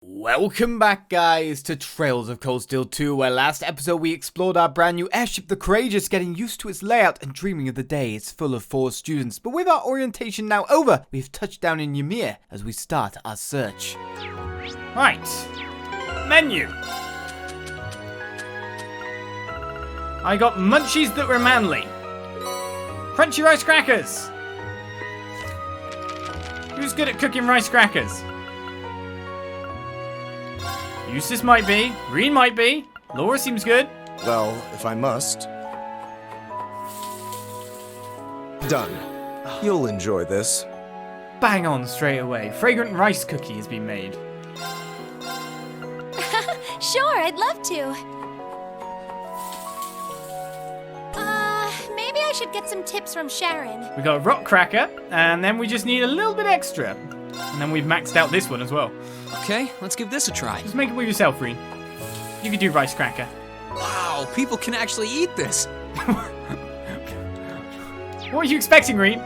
Welcome back, guys, to Trails of Cold Steel 2, where last episode we explored our brand new airship, the Courageous, getting used to its layout and dreaming of the day it's full of force students. But with our orientation now over, we've touched down in Ymir as we start our search. Right. Menu. I got munchies that were manly. Crunchy rice crackers. Who's good at cooking rice crackers? Eustace might be. Rean might be. Laura seems good. Well, if I must. Done. You'll enjoy this. Bang on straight away. Fragrant rice cookie has been made. Sure, I'd love to. Maybe I should get some tips from Sharon. We got a rock cracker, and then we just need a little bit extra. And then we've maxed out this one as well. Okay, let's give this a try. Just make it with yourself, Rean. You could do rice cracker. Wow, people can actually eat this. What are you expecting, Rean?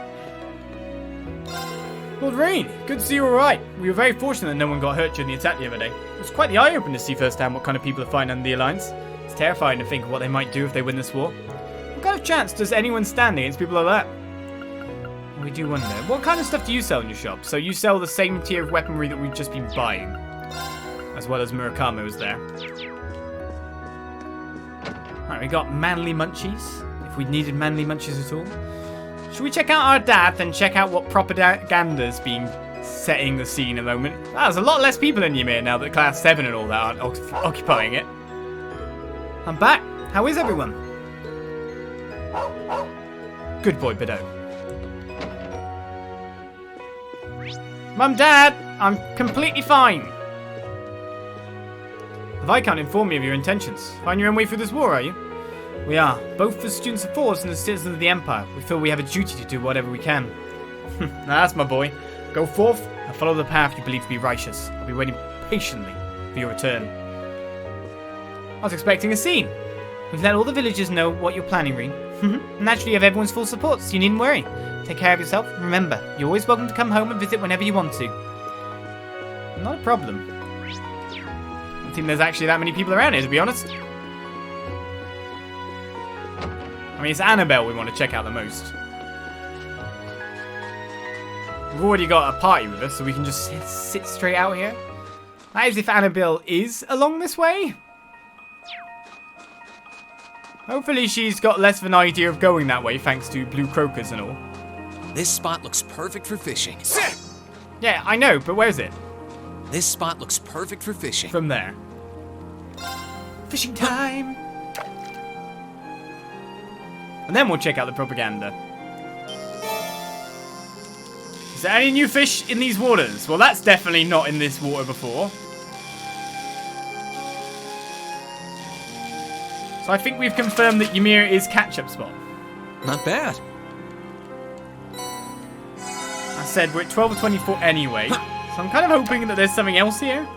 Lord Rean, good to see you alright. We were very fortunate that no one got hurt during the attack the other day. It was quite the eye-opener to see firsthand what kind of people are fighting under the Alliance. It's terrifying to think of what they might do if they win this war. What kind of chance does anyone stand against people like that? We do wonder. What kind of stuff do you sell in your shop? So you sell the same tier of weaponry that we've just been buying, as well as Murakami's there. Alright, we got manly munchies, if we needed manly munchies at all. Should we check out our dad, then check out what propaganda's been setting the scene at the moment? Wow, there's a lot less people in Ymir now that Class 7 and all that aren't occupying it. I'm back. How is everyone? Good boy, Bideau. Mum, Dad, I'm completely fine. The Viscount informed me of your intentions. Find your own way through this war, are you? We are, both the students of Force and the citizens of the Empire. We feel we have a duty to do whatever we can. Now that's my boy. Go forth and follow the path you believe to be righteous. I'll be waiting patiently for your return. I was expecting a scene. We've let all the villagers know what you're planning, Rean. Naturally, you have everyone's full support, so you needn't worry. Take care of yourself. Remember, you're always welcome to come home and visit whenever you want to. Not a problem. I don't think there's actually that many people around here, to be honest. I mean, it's Annabelle we want to check out the most. We've already got a party with us, so we can just sit straight out here. That is if Annabelle is along this way. Hopefully she's got less of an idea of going that way, thanks to blue crocus and all. This spot looks perfect for fishing. Yeah, I know, but where's it? This spot looks perfect for fishing. From there. Fishing time! And then we'll check out the propaganda. Is there any new fish in these waters? Well, that's definitely not in this water before. So I think we've confirmed that Ymir is catch-up spot. Not bad. I said we're at 12 or 24 anyway. So I'm kind of hoping that there's something else here.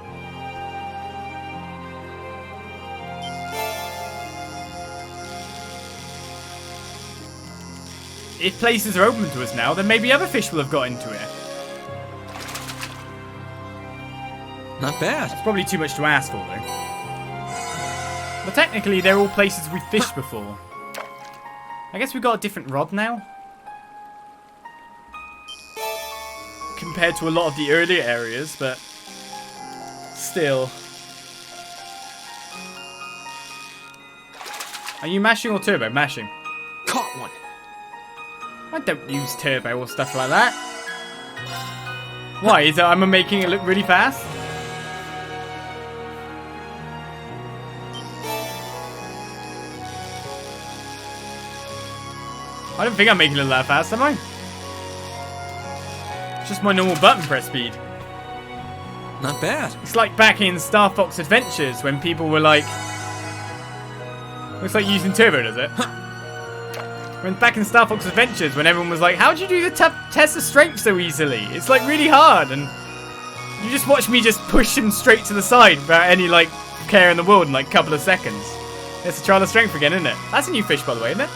If places are open to us now, then maybe other fish will have got into it. Not bad. It's probably too much to ask for, though. But technically, they're all places we've fished before. I guess we've got a different rod now. Compared to a lot of the earlier areas, but still. Are you mashing or turbo? Mashing. Caught one. I don't use turbo or stuff like that. Why? Is it I'm making it look really fast? I don't think I'm making it that fast, am I? It's just my normal button press speed. Not bad. It's like back in Star Fox Adventures when people were like... Looks like using turbo, does it? When back in Star Fox Adventures when everyone was like, how'd you do the test of strength so easily? It's like really hard, and you just watch me just push him straight to the side without any like care in the world in like a couple of seconds. It's a trial of strength again, isn't it? That's a new fish, by the way, isn't it?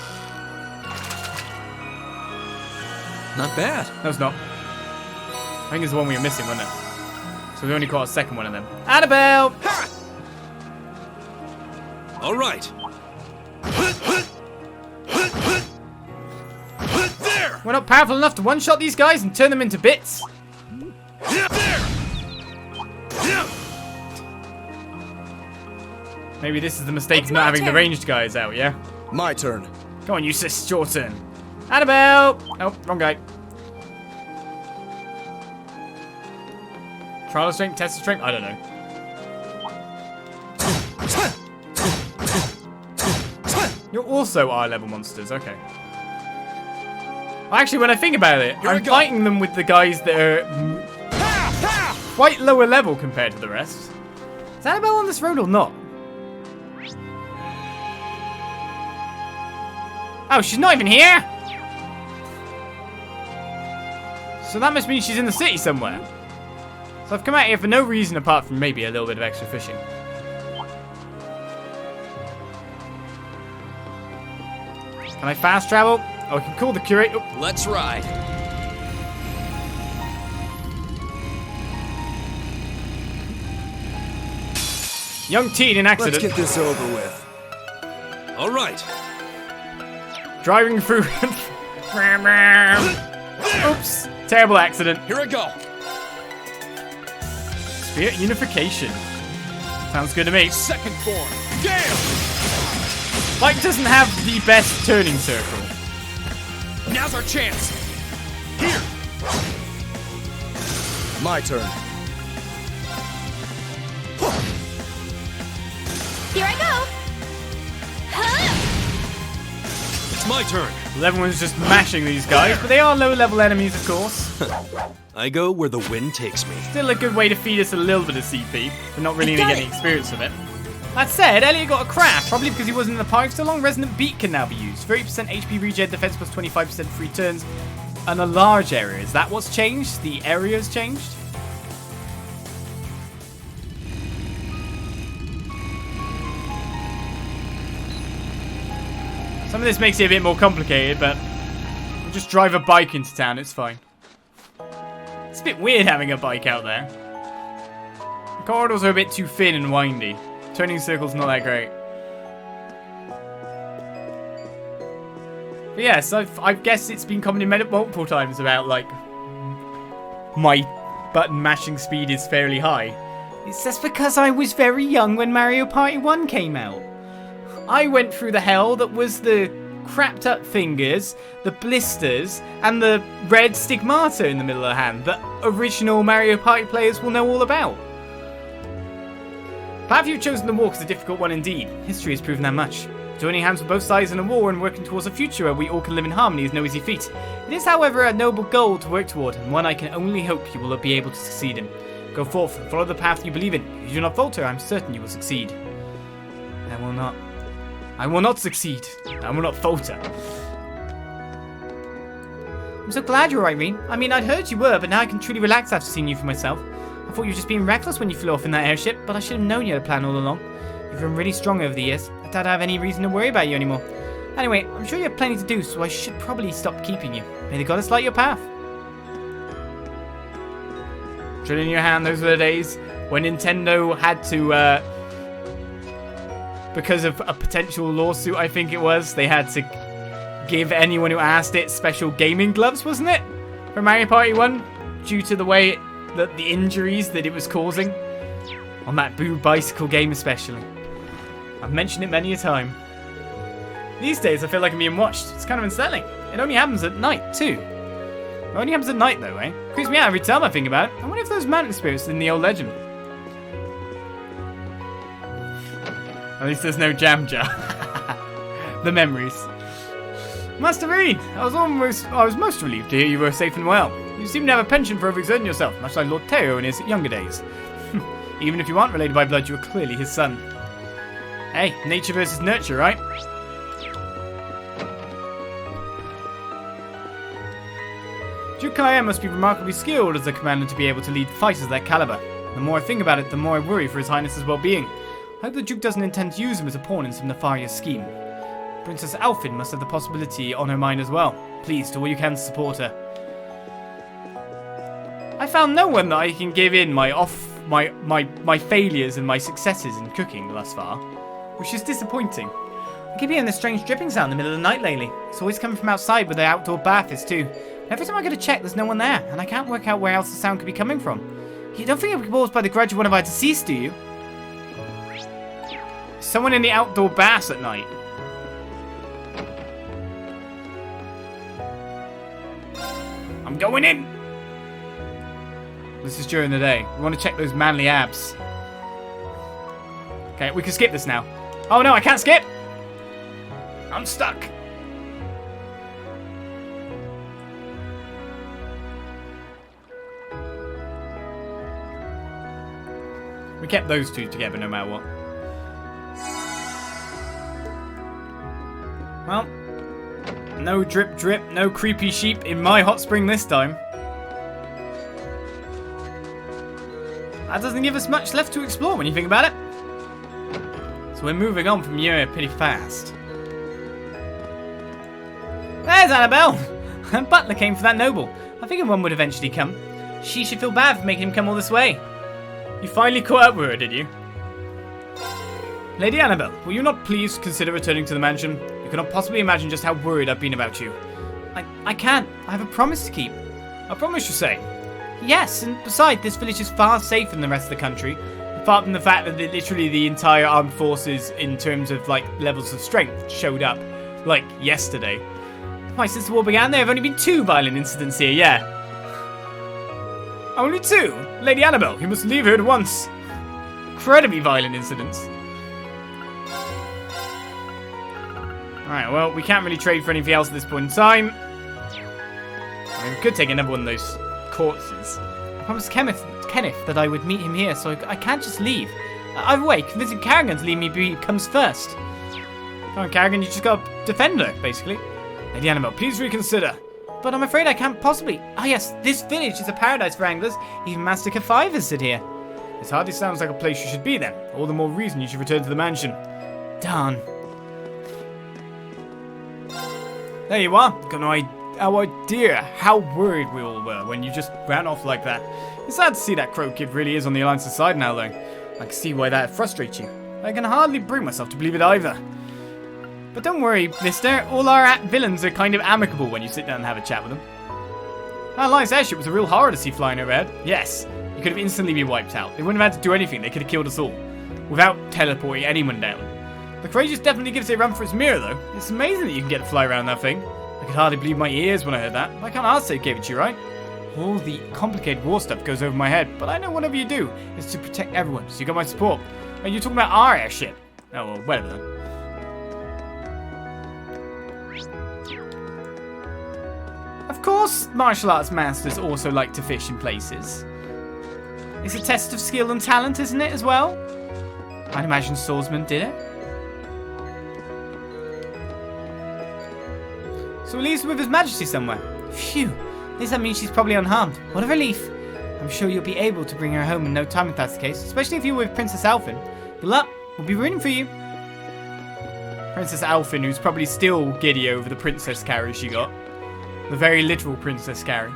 Not bad. No, it's not. I think it's the one we were missing, wasn't it? So we only caught a second one of them. Annabelle! All right. There. We're not powerful enough to one-shot these guys and turn them into bits. There. Maybe this is the mistake of not having the ranged guys out, yeah? My turn. Come on, you sis, your turn. Annabelle! Oh, wrong guy. Trial of strength, test of strength? I don't know. You're also R-level monsters, okay. Actually, when I think about it, I'm fighting them with the guys that are quite lower level compared to the rest. Is Annabelle on this road or not? Oh, she's not even here! So that must mean she's in the city somewhere. So I've come out here for no reason apart from maybe a little bit of extra fishing. Can I fast travel? Oh, I can call the curator. Oh. Let's ride. Young teen in accident. Let's get this over with. All right. Driving through. Oops. Terrible accident. Here I go. Spirit unification. Sounds good to me. Second form. Gale. Bike doesn't have the best turning circle. Now's our chance. Here. My turn. Here I go. Huh? It's my turn. Well, everyone's just mashing these guys, but they are low-level enemies, of course. I go where the wind takes me. Still a good way to feed us a little bit of CP, but not really getting experience with it. That said, Elliot got a craft, probably because he wasn't in the park so long. Resonant Beat can now be used. 30% HP regen, defense plus 25% free turns, and a large area. Is that what's changed? The area's changed? Some of this makes it a bit more complicated, but we'll just drive a bike into town, it's fine. It's a bit weird having a bike out there. The corridors are a bit too thin and windy. Turning circles not that great. But yes, I guess it's been commented multiple times about, like, my button mashing speed is fairly high. It's just because I was very young when Mario Party 1 came out. I went through the hell that was the crapped up fingers, the blisters, and the red stigmata in the middle of the hand that original Mario Party players will know all about. The path you've chosen to walk is a difficult one indeed. History has proven that much. Joining hands with both sides in a war and working towards a future where we all can live in harmony is no easy feat. It is, however, a noble goal to work toward, and one I can only hope you will be able to succeed in. Go forth and follow the path you believe in. If you do not falter, I'm certain you will succeed. I will not. I will not succeed. I will not falter. I'm so glad you're right, Rean. I mean, I'd heard you were, but now I can truly relax after seeing you for myself. I thought you were just being reckless when you flew off in that airship, but I should have known you had a plan all along. You've been really strong over the years. I doubt I have any reason to worry about you anymore. Anyway, I'm sure you have plenty to do, so I should probably stop keeping you. May the goddess light your path. Drill in your hand, those were the days when Nintendo had to, because of a potential lawsuit, I think it was, they had to give anyone who asked it special gaming gloves, wasn't it? For Mario Party 1, due to the way that the injuries that it was causing. On that Boo Bicycle game especially. I've mentioned it many a time. These days I feel like I'm being watched. It's kind of unsettling. It only happens at night, too. It only happens at night, though, eh? Creeps me out every time I think about it. I wonder if those mountain spirits in the old legend. At least there's no jam jar. The memories. Master Rean, I was most relieved to hear you were safe and well. You seem to have a penchant for overexerting yourself, much like Lord Teo in his younger days. Even if you aren't related by blood, you are clearly his son. Hey, nature versus nurture, right? Duke Kaya must be remarkably skilled as a commander to be able to lead fighters of that caliber. The more I think about it, the more I worry for his highness's well-being. I hope the Duke doesn't intend to use him as a pawn in some nefarious scheme. Princess Alfin must have the possibility on her mind as well. Please, do all you can to support her. I found no one that I can give in my my failures and my successes in cooking thus far, which is disappointing. I keep hearing this strange dripping sound in the middle of the night lately. It's always coming from outside where the outdoor bath is too. Every time I go to check, there's no one there, and I can't work out where else the sound could be coming from. You don't think it would be caused by the grudge of one of our deceased, do you? Someone in the outdoor bath at night. I'm going in! This is during the day. We want to check those manly abs. Okay, we can skip this now. Oh no, I can't skip! I'm stuck. We kept those two together no matter what. Well, no drip drip, no creepy sheep in my hot spring this time. That doesn't give us much left to explore when you think about it. So we're moving on from Ymir pretty fast. There's Annabelle! Her butler came for that noble. I figured one would eventually come. She should feel bad for making him come all this way. You finally caught up with her, did you? Lady Annabelle, will you not please consider returning to the mansion? You cannot possibly imagine just how worried I've been about you. I can't. I have a promise to keep. A promise, you say? Yes, and besides, this village is far safer than the rest of the country. Apart from the fact that literally the entire armed forces, in terms of like levels of strength, showed up like yesterday. Why, since the war began, there have only been 2 violent incidents here, yeah. Only 2? Lady Annabelle, you must leave her at once. Incredibly violent incidents. Alright, well, we can't really trade for anything else at this point in time. I mean, we could take another one of those corpses. I promised Kenneth that I would meet him here, so I can't just leave. Either way, convincing Kerrigan to leave me be comes first. Come on, Kerrigan, you just gotta defend her, basically. Lady Annabelle, please reconsider. But I'm afraid I can't possibly. Ah yes, this village is a paradise for anglers. Even Master K5 visited here. This hardly sounds like a place you should be then. All the more reason you should return to the mansion. Darn. There you are. Got no idea how worried we all were when you just ran off like that. It's sad to see that Crow kid really is on the Alliance's side now though. I can see why that frustrates you. I can hardly bring myself to believe it either. But don't worry, mister. All our villains are kind of amicable when you sit down and have a chat with them. That Alliance airship was a real horror to see flying overhead. Yes, you could have instantly been wiped out. They wouldn't have had to do anything. They could have killed us all. Without teleporting anyone down. The Courageous definitely gives it a run for its mirror, though. It's amazing that you can get to fly around that thing. I could hardly believe my ears when I heard that. I can't ask they gave it to you, right? All the complicated war stuff goes over my head, but I know whatever you do is to protect everyone, so you got my support. And you're talking about our airship. Oh, well, whatever then. Of course, martial arts masters also like to fish in places. It's a test of skill and talent, isn't it, as well? I'd imagine swordsmen did it. So he leaves with His Majesty somewhere. Phew, at least that means she's probably unharmed. What a relief. I'm sure you'll be able to bring her home in no time if that's the case, especially if you're with Princess Alphen. Good luck, we'll be rooting for you. Princess Alphen, who's probably still giddy over the princess carry she got. The very literal princess carry.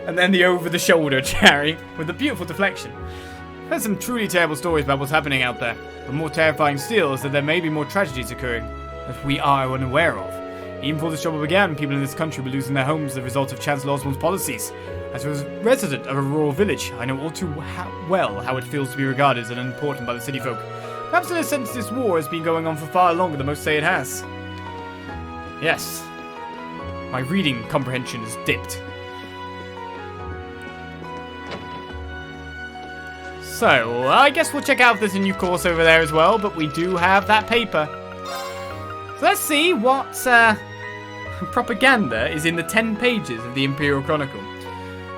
And then the over-the-shoulder carry with the beautiful deflection. I've heard some truly terrible stories about what's happening out there, but more terrifying still is that there may be more tragedies occurring that we are unaware of. Even before this trouble began, people in this country were losing their homes as a result of Chancellor Osborne's policies. As a resident of a rural village, I know all too well how it feels to be regarded as unimportant by the city folk. Perhaps in a sense this war has been going on for far longer than most say it has. Yes. My reading comprehension is dipped. So, I guess we'll check out if there's a new course over there as well, but we do have that paper. So let's see what propaganda is in the 10 pages of the Imperial Chronicle.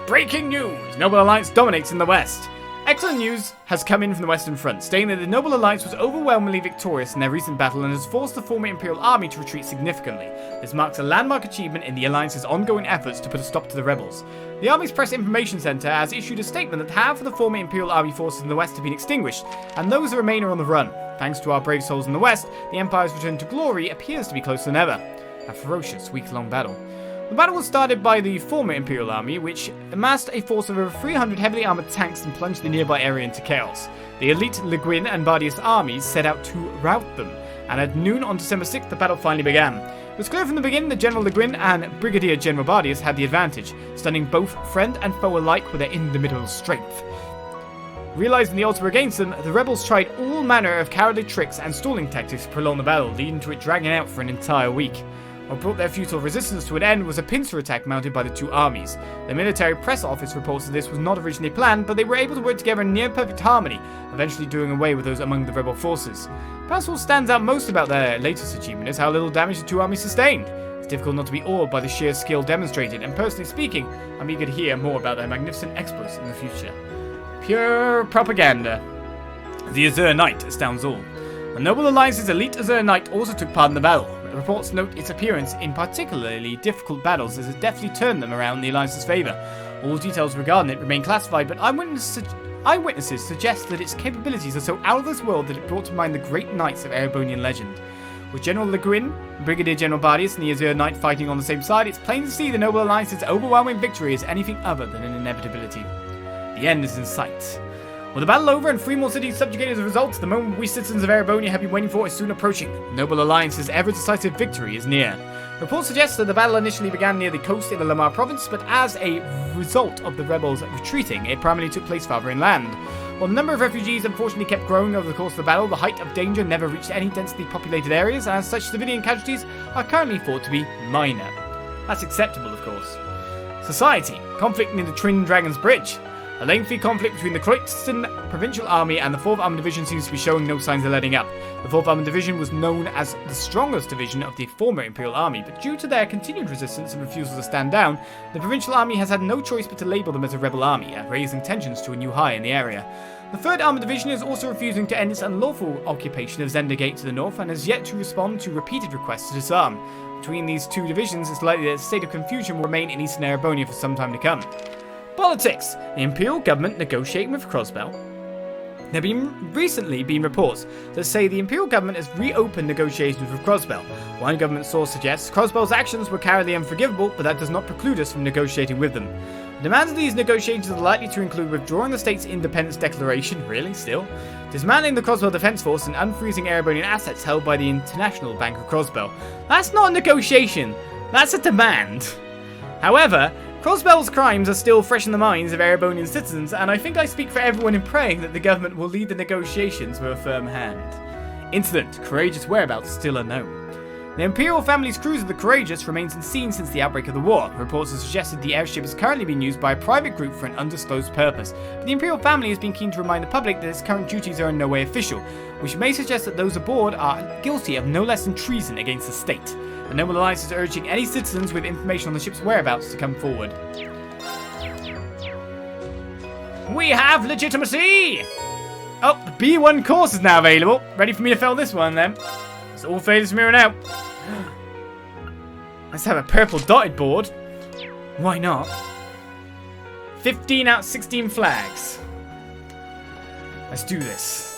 Breaking news! Noble Alliance dominates in the West. Excellent news has come in from the Western Front, stating that the Noble Alliance was overwhelmingly victorious in their recent battle and has forced the former Imperial army to retreat significantly. This marks a landmark achievement in the Alliance's ongoing efforts to put a stop to the rebels. The Army's Press Information Center has issued a statement that half of the former Imperial army forces in the West have been extinguished, and those that remain are on the run. Thanks to our brave souls in the West, the Empire's return to glory appears to be closer than ever. A ferocious, week-long battle. The battle was started by the former Imperial army, which amassed a force of over 300 heavily armored tanks and plunged the nearby area into chaos. The elite Leguin and Bardius armies set out to rout them, and at noon on December 6th, the battle finally began. It was clear from the beginning that General Leguin and Brigadier General Bardius had the advantage, stunning both friend and foe alike with their inimitable strength. Realizing the odds were against them, the rebels tried all manner of cowardly tricks and stalling tactics to prolong the battle, leading to it dragging out for an entire week. What brought their futile resistance to an end was a pincer attack mounted by the two armies. The military press office reports that this was not originally planned, but they were able to work together in near perfect harmony, eventually doing away with those among the rebel forces. Perhaps what stands out most about their latest achievement is how little damage the two armies sustained. It's difficult not to be awed by the sheer skill demonstrated, and personally speaking, I'm eager to hear more about their magnificent exploits in the future. Pure propaganda. The Azure Knight astounds all. The Noble Alliance's elite Azure Knight also took part in the battle. The reports note its appearance in particularly difficult battles as it deftly turned them around in the Alliance's favour. All details regarding it remain classified, but eyewitnesses suggest that its capabilities are so out of this world that it brought to mind the great knights of Erebonian legend. With General Leguin, Brigadier General Bardius, and the Azure Knight fighting on the same side, it's plain to see the Noble Alliance's overwhelming victory is anything other than an inevitability. The end is in sight. With the battle over and 3 more cities subjugated as a result, the moment we citizens of Erebonia have been waiting for is soon approaching. The Noble Alliance's ever-decisive victory is near. Reports suggest that the battle initially began near the coast in the Lamar province, but as a result of the rebels retreating, it primarily took place farther inland. While the number of refugees unfortunately kept growing over the course of the battle, the height of danger never reached any densely populated areas, and as such, civilian casualties are currently thought to be minor. That's acceptable, of course. Society. Conflict near the Twin Dragons Bridge. A lengthy conflict between the Croydon Provincial Army and the 4th Armoured Division seems to be showing no signs of letting up. The 4th Armoured Division was known as the strongest division of the former Imperial Army, but due to their continued resistance and refusal to stand down, the Provincial Army has had no choice but to label them as a rebel army, raising tensions to a new high in the area. The 3rd Armoured Division is also refusing to end its unlawful occupation of Zendergate to the north and has yet to respond to repeated requests to disarm. Between these two divisions, it's likely that a state of confusion will remain in Eastern Erebonia for some time to come. Politics. The Imperial government negotiating with Crossbell. There have recently been reports that say the Imperial government has reopened negotiations with Crossbell. One government source suggests Crossbell's actions were cowardly and unforgivable, but that does not preclude us from negotiating with them. The demands of these negotiations are likely to include withdrawing the state's independence declaration, really, still, dismantling the Crossbell Defense Force and unfreezing Erebonian assets held by the International Bank of Crossbell. That's not a negotiation, that's a demand. However, Crossbell's crimes are still fresh in the minds of Erebonian citizens, and I think I speak for everyone in praying that the government will lead the negotiations with a firm hand. Incident. Courageous whereabouts still unknown. The Imperial family's cruiser, the Courageous, remains unseen since the outbreak of the war. Reports have suggested the airship is currently being used by a private group for an undisclosed purpose, but the Imperial family has been keen to remind the public that its current duties are in no way official, which may suggest that those aboard are guilty of no less than treason against the state. The Noble Alliance is urging any citizens with information on the ship's whereabouts to come forward. We have legitimacy! Oh, the B1 course is now available. Ready for me to fail this one then? It's all failures mirroring out. Let's have a purple dotted board. Why not? 15 out of 16 flags. Let's do this.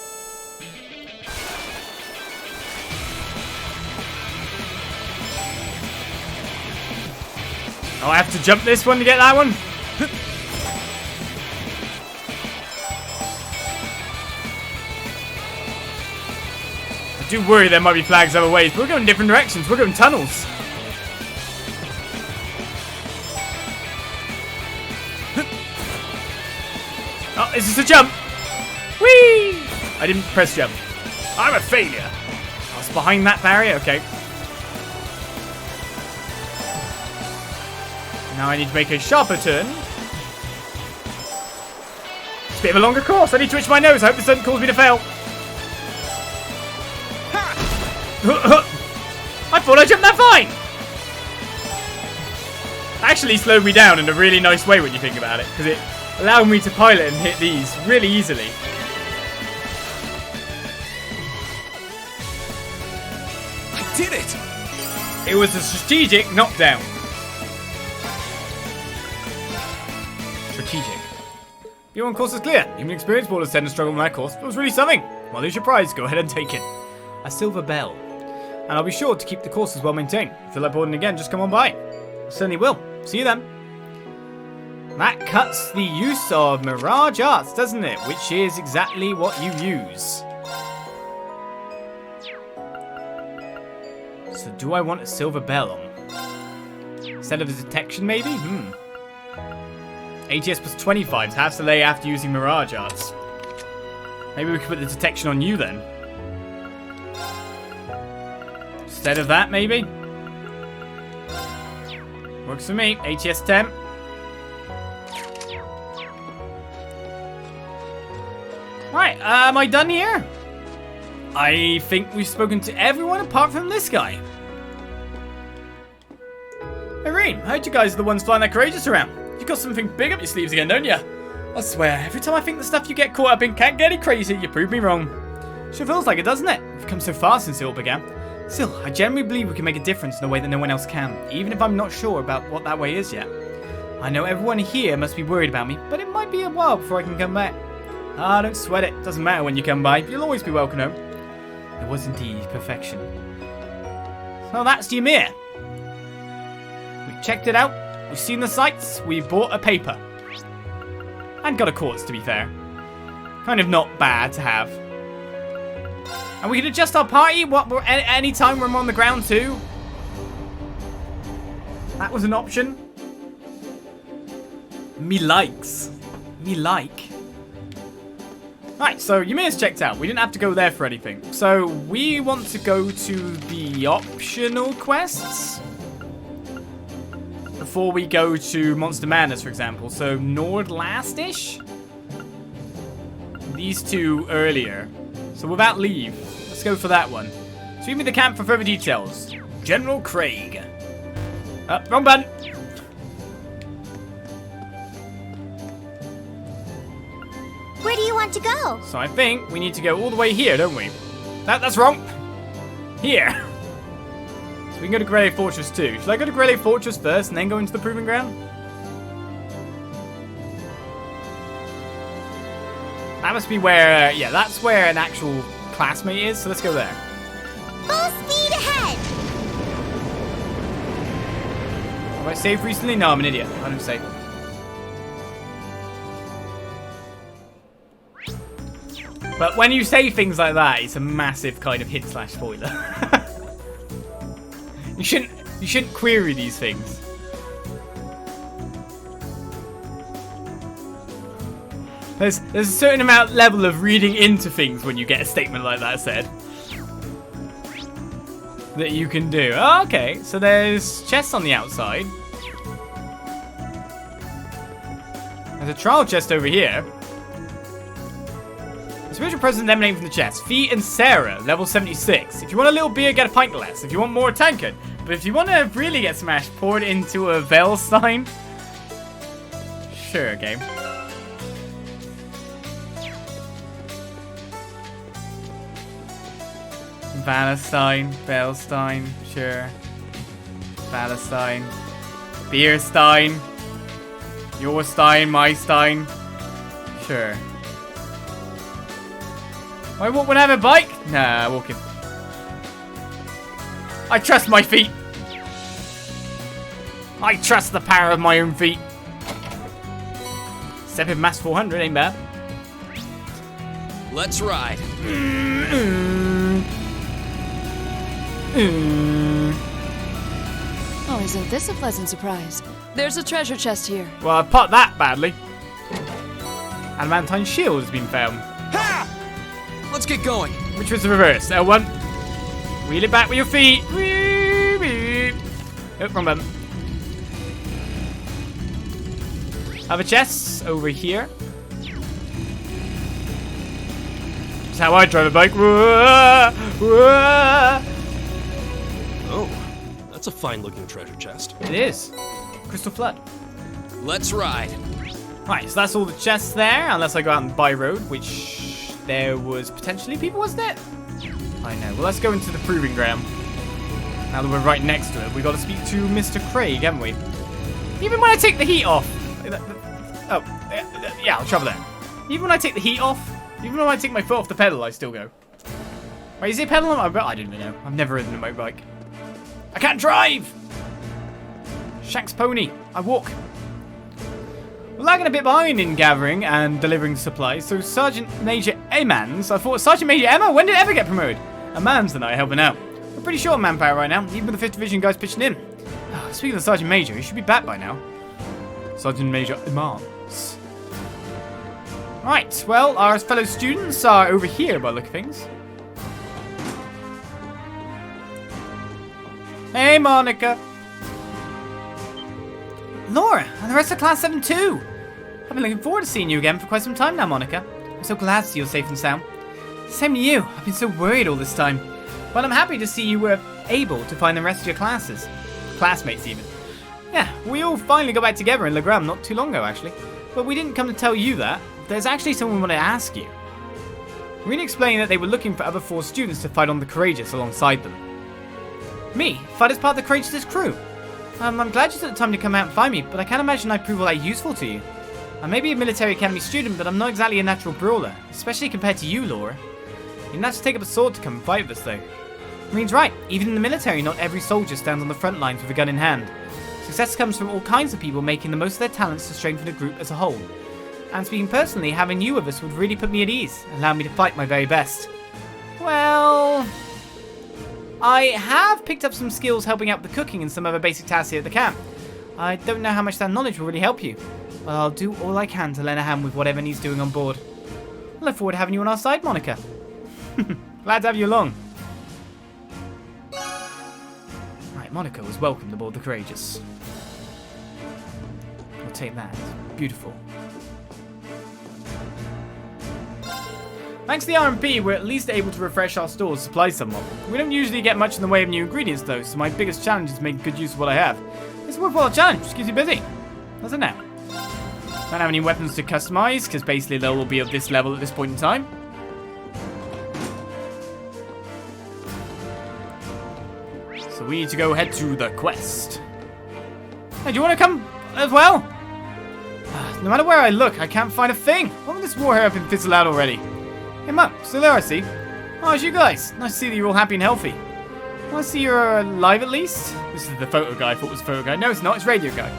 Oh, I have to jump this one to get that one? I do worry there might be flags other ways, but we're going different directions. We're going tunnels. Oh, is this a jump? Whee! I didn't press jump. I'm a failure. I was behind that barrier? Okay. Now I need to make a sharper turn. It's a bit of a longer course. I need to itch my nose. I hope this doesn't cause me to fail. I thought I jumped that fine. Actually slowed me down in a really nice way when you think about it, because it allowed me to pilot and hit these really easily. I did it! It was a strategic knockdown. Strategic. B1 course is clear. Even experienced ballers tend to struggle on that course, but it was really something. Well, there's your prize. Go ahead and take it. A silver bell. And I'll be sure to keep the courses well maintained. If you feel like boarding again, just come on by. certainly will. See you then. That cuts the use of Mirage Arts, doesn't it? Which is exactly what you use. So do I want a silver bell on? Instead of the detection, maybe? ATS plus 25 to have to lay after using Mirage Arts. Maybe we could put the detection on you then. Instead of that, maybe? Works for me. ATS 10. Right, am I done here? I think we've spoken to everyone apart from this guy. Hey, Rean, I heard you guys are the ones flying that courageous around. You got something big up your sleeves again, don't you? I swear, every time I think the stuff you get caught up in can't get any crazy, you prove me wrong. Sure feels like it, doesn't it? We've come so far since it all began. Still, I genuinely believe we can make a difference in a way that no one else can, even if I'm not sure about what that way is yet. I know everyone here must be worried about me, but it might be a while before I can come back. Ah, don't sweat it. Doesn't matter when you come by. You'll always be welcome home. It was indeed perfection. So that's Ymir. We've checked it out. We've seen the sights. We've bought a paper. And got a quartz, to be fair. Kind of not bad to have. And we can adjust our party any time we're on the ground too. That was an option. Me likes. Me like. Right, so Ymir's checked out. We didn't have to go there for anything. So we want to go to the optional quests before we go to Monster Madness, for example. So Nordlast-ish? These two earlier. So without leave, let's go for that one. Sweep me the camp for further details. General Craig. Wrong button. Where do you want to go? So I think we need to go all the way here, don't we? That's wrong. Here. So we can go to Garrelia Fortress too. Should I go to Garrelia Fortress first and then go into the Proving Ground? That must be where, yeah, that's where an actual classmate is. So let's go there. Full speed ahead! Have I saved recently? No, I'm an idiot. I don't save. But when you say things like that, it's a massive kind of hit/spoiler. You shouldn't query these things. There's a certain level of reading into things when you get a statement like that said. That you can do. Oh, okay, so there's chests on the outside. There's a trial chest over here. Spiritual presence emanating from the chest. Fee and Sarah, level 76. If you want a little beer, get a pint less. If you want more, tankard. But if you want to really get smashed, pour it into a Velstein. Sure, game. Valestein, Velstein, sure. Valestein. Beerstein. Your Stein, my Stein. Sure. I won't have a bike? Nah, walking. I trust my feet. I trust the power of my own feet. Step mass 400 ain't bad. Let's ride. Oh, isn't this a pleasant surprise? There's a treasure chest here. Well, I popped that badly. Adamantine shield has been found. Ha! Let's get going. Which was the reverse. L1. Wheel it back with your feet. Oh, wrong button. Other chests over here. That's how I drive a bike. Oh, that's a fine-looking treasure chest. It is. Crystal Flood. Let's ride. Right, so that's all the chests there, unless I go out and by road, which there was potentially people, wasn't it? I know. Well, let's go into the Proving Ground. Now that we're right next to it, we got to speak to Mr. Craig, haven't we? Even when I take the heat off. Oh, yeah, I'll travel there. Even when I take the heat off, even when I take my foot off the pedal, I still go. Wait, is it pedal on my bike? I don't even know. I've never ridden a motorbike. I can't drive! Shank's pony. I walk. We're lagging a bit behind in gathering and delivering supplies, so Sergeant Major Emmans, I thought Sergeant Major Emma, when did it ever get promoted? Emmans and I are helping out. We're pretty short on manpower right now, even with the 5th Division guys pitching in. Speaking of Sergeant Major, he should be back by now. Sergeant Major Emmans. Right, well, our fellow students are over here by the look of things. Hey, Monica. Laura, and the rest of Class 7 too. I've been looking forward to seeing you again for quite some time now, Monica. I'm so glad to see you're safe and sound. Same to you. I've been so worried all this time. But I'm happy to see you were able to find the rest of your classes. Classmates, even. Yeah, we all finally got back together in Legram not too long ago, actually. But we didn't come to tell you that. There's actually something we want to ask you. Rean explained that they were looking for other 4 students to fight on the Courageous alongside them. Me? Fight as part of the Courageous' crew? I'm glad you took the time to come out and find me, but I can't imagine I'd prove all that useful to you. I may be a military academy student, but I'm not exactly a natural brawler, especially compared to you, Laura. You didn't have to take up a sword to come and fight with us, though. Rean's right. Even in the military, not every soldier stands on the front lines with a gun in hand. Success comes from all kinds of people making the most of their talents to strengthen a group as a whole. And speaking personally, having you with us would really put me at ease, allow me to fight my very best. Well, I have picked up some skills helping out with the cooking and some other basic tasks here at the camp. I don't know how much that knowledge will really help you, but I'll do all I can to lend a hand with whatever needs doing on board. I look forward to having you on our side, Monica. Glad to have you along. Right, Monica was welcomed aboard the Courageous. We'll take that. Beautiful. Thanks to the RMP, we're at least able to refresh our store's supply somewhat. We don't usually get much in the way of new ingredients though, so my biggest challenge is making good use of what I have. It's a worthwhile challenge, just keeps you busy. Doesn't it? Don't have any weapons to customize, because basically they'll all be of this level at this point in time. So we need to go head to the quest. Hey, do you want to come as well? No matter where I look, I can't find a thing. Why would this war here have been fizzled out already? Hey, Mum, still there, I see. Oh, it's you guys. Nice to see that you're all happy and healthy. Well, I see you're alive at least. This is the photo guy I thought was the photo guy. No, it's not. It's radio guy.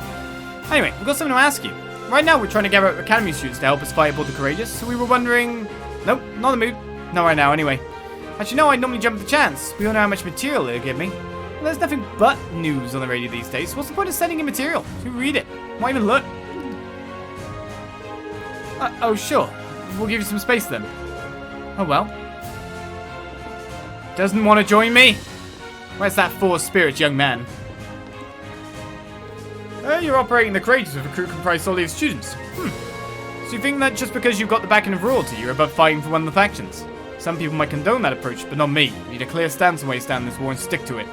Anyway, we've got something to ask you. Right now, we're trying to gather academy students to help us fight aboard the Courageous, so we were wondering... Nope, not in the mood. Not right now, anyway. Actually, no, I'd normally jump at the chance. We all know how much material it'll give me. Well, there's nothing but news on the radio these days. What's the point of sending in material? Who read it? Why even look? Oh, sure. We'll give you some space then. Oh well. Doesn't want to join me? Where's that forced spirit, young man? You're operating the Courageous with a crew comprised solely of students. So you think that just because you've got the backing of royalty, you're above fighting for one of the factions? Some people might condone that approach, but not me. You need a clear stance on where you stand in this war and stick to it.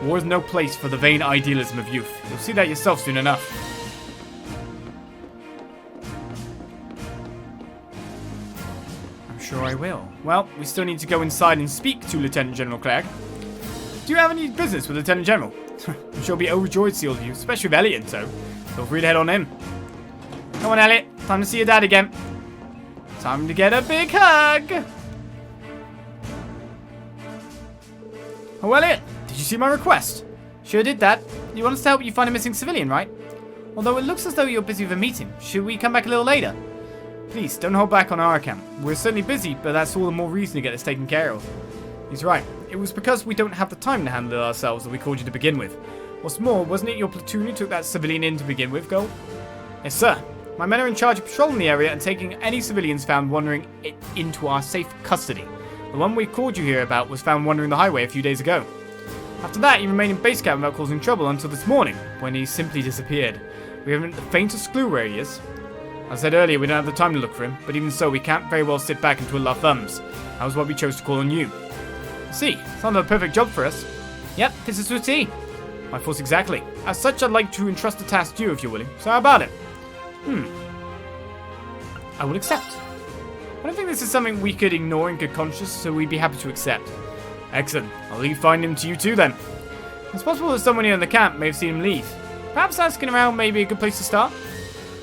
War is no place for the vain idealism of youth. You'll see that yourself soon enough. Sure I will. Well, we still need to go inside and speak to Lieutenant General Clegg. Do you have any business with Lieutenant General? I'm sure he'll be overjoyed to see all of you, especially with Elliot in tow. Feel free to head on in. Come on, Elliot. Time to see your dad again. Time to get a big hug. Oh, Elliot, did you see my request? Sure did, Dad. You want us to help you find a missing civilian, right? Although it looks as though you're busy with a meeting. Should we come back a little later? Please, don't hold back on our account. We're certainly busy, but that's all the more reason to get this taken care of. He's right. It was because we don't have the time to handle it ourselves that we called you to begin with. What's more, wasn't it your platoon who took that civilian in to begin with, Gold? Yes, sir. My men are in charge of patrolling the area and taking any civilians found wandering into our safe custody. The one we called you here about was found wandering the highway a few days ago. After that, he remained in base camp without causing trouble until this morning, when he simply disappeared. We haven't the faintest clue where he is. As I said earlier, we don't have the time to look for him, but even so, we can't very well sit back and twiddle our thumbs. That was why we chose to call on you. I see, sounds like a perfect job for us. Yep, this is to a T. My thoughts exactly. As such, I'd like to entrust the task to you if you're willing. So how about it? I will accept. I don't think this is something we could ignore in good conscience, so we'd be happy to accept. Excellent. I'll leave finding him to you too then. It's possible that someone here in the camp may have seen him leave. Perhaps asking around may be a good place to start.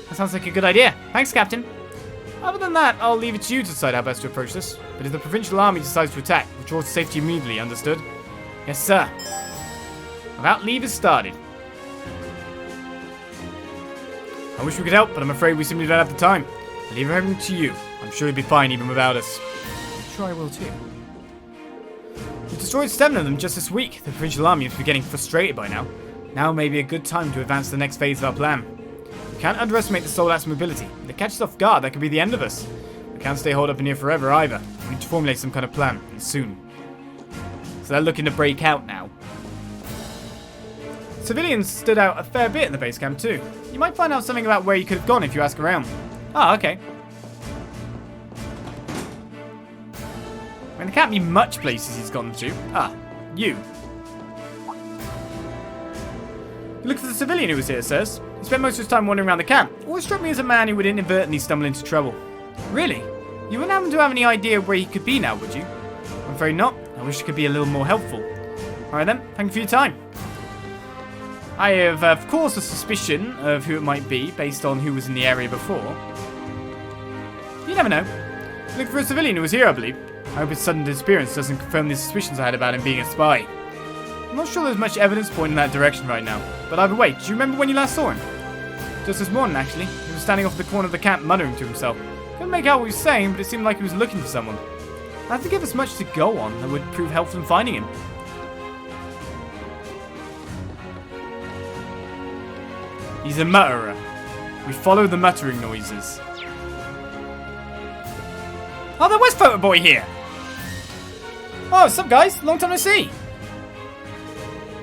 That sounds like a good idea. Thanks, Captain. Other than that, I'll leave it to you to decide how best to approach this. But if the Provincial Army decides to attack, withdraw to safety immediately, understood? Yes, sir. Without leave is started. I wish we could help, but I'm afraid we simply don't have the time. I leave everything to you. I'm sure you'll be fine even without us. I'm sure I will too. We destroyed 7 of them just this week. The provincial army must be getting frustrated by now. Now may be a good time to advance to the next phase of our plan. We can't underestimate the Solat's mobility. If they catch us off guard, that could be the end of us. We can't stay holed up in here forever either. We need to formulate some kind of plan, and soon. So they're looking to break out now. Civilians stood out a fair bit in the base camp too. You might find out something about where he could have gone if you ask around. Ah, okay. I mean, there can't be much places he's gone to. Ah, you. You look for the civilian who was here, sirs. He spent most of his time wandering around the camp. Always struck me as a man who would inadvertently stumble into trouble. Really? You wouldn't happen to have any idea where he could be now, would you? I'm afraid not. I wish it could be a little more helpful. Alright then, thank you for your time. I have, of course, a suspicion of who it might be, based on who was in the area before. You never know. Look for a civilian who was here, I believe. I hope his sudden disappearance doesn't confirm the suspicions I had about him being a spy. I'm not sure there's much evidence pointing in that direction right now. But either way, do you remember when you last saw him? Just this morning, actually. He was standing off the corner of the camp muttering to himself. Couldn't make out what he was saying, but it seemed like he was looking for someone. I have to give us much to go on that would prove helpful in finding him. He's a mutterer. We follow the muttering noises. Oh, there was Photo Boy here! Oh, what's up, guys? Long time no see!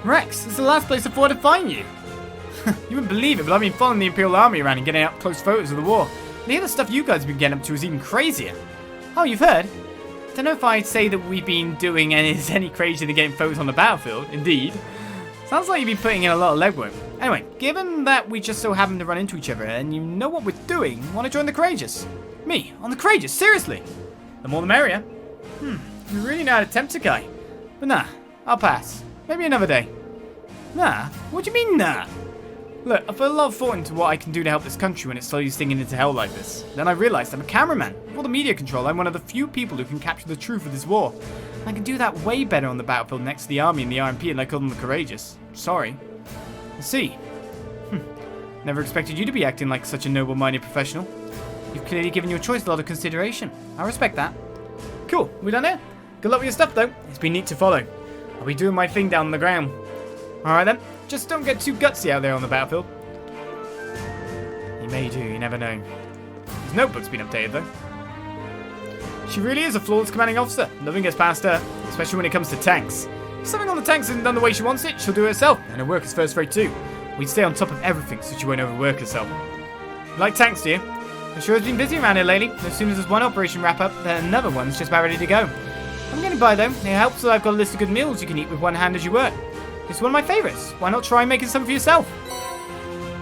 Rex, this is the last place I thought I'd find you. You wouldn't believe it, but I've been following the Imperial army around and getting up close photos of the war. And here the stuff you guys have been getting up to is even crazier. Oh, you've heard? Don't know if I'd say that we've been doing any crazier than getting photos on the battlefield. Indeed. Sounds like you've been putting in a lot of legwork. Anyway, given that we just so happen to run into each other and you know what we're doing, want to join the Courageous? Me? On the Courageous? Seriously? The more the merrier. You really know how to tempt a guy. But nah, I'll pass. Maybe another day. Nah? What do you mean, nah? Look, I put a lot of thought into what I can do to help this country when it's slowly stinging into hell like this. Then I realized I'm a cameraman. With all the media control, I'm one of the few people who can capture the truth of this war. I can do that way better on the battlefield next to the army and the RMP, and I call them the Courageous. Sorry. I see. Never expected you to be acting like such a noble-minded professional. You've clearly given your choice a lot of consideration. I respect that. Cool, we done here? Good luck with your stuff, though. It's been neat to follow. I'll be doing my thing down on the ground. Alright then, just don't get too gutsy out there on the battlefield. You may do, you never know. His notebook's been updated, though. She really is a flawless commanding officer. Nothing gets past her, especially when it comes to tanks. If something on the tanks isn't done the way she wants it, she'll do it herself, and her work is first rate too. We'd stay on top of everything so she won't overwork herself. You like tanks, do you? I'm sure it's been busy around here lately. As soon as there's one operation wrap up, then another one's just about ready to go. I'm getting by though. It helps that I've got a list of good meals you can eat with one hand as you work. It's one of my favourites. Why not try making some for yourself?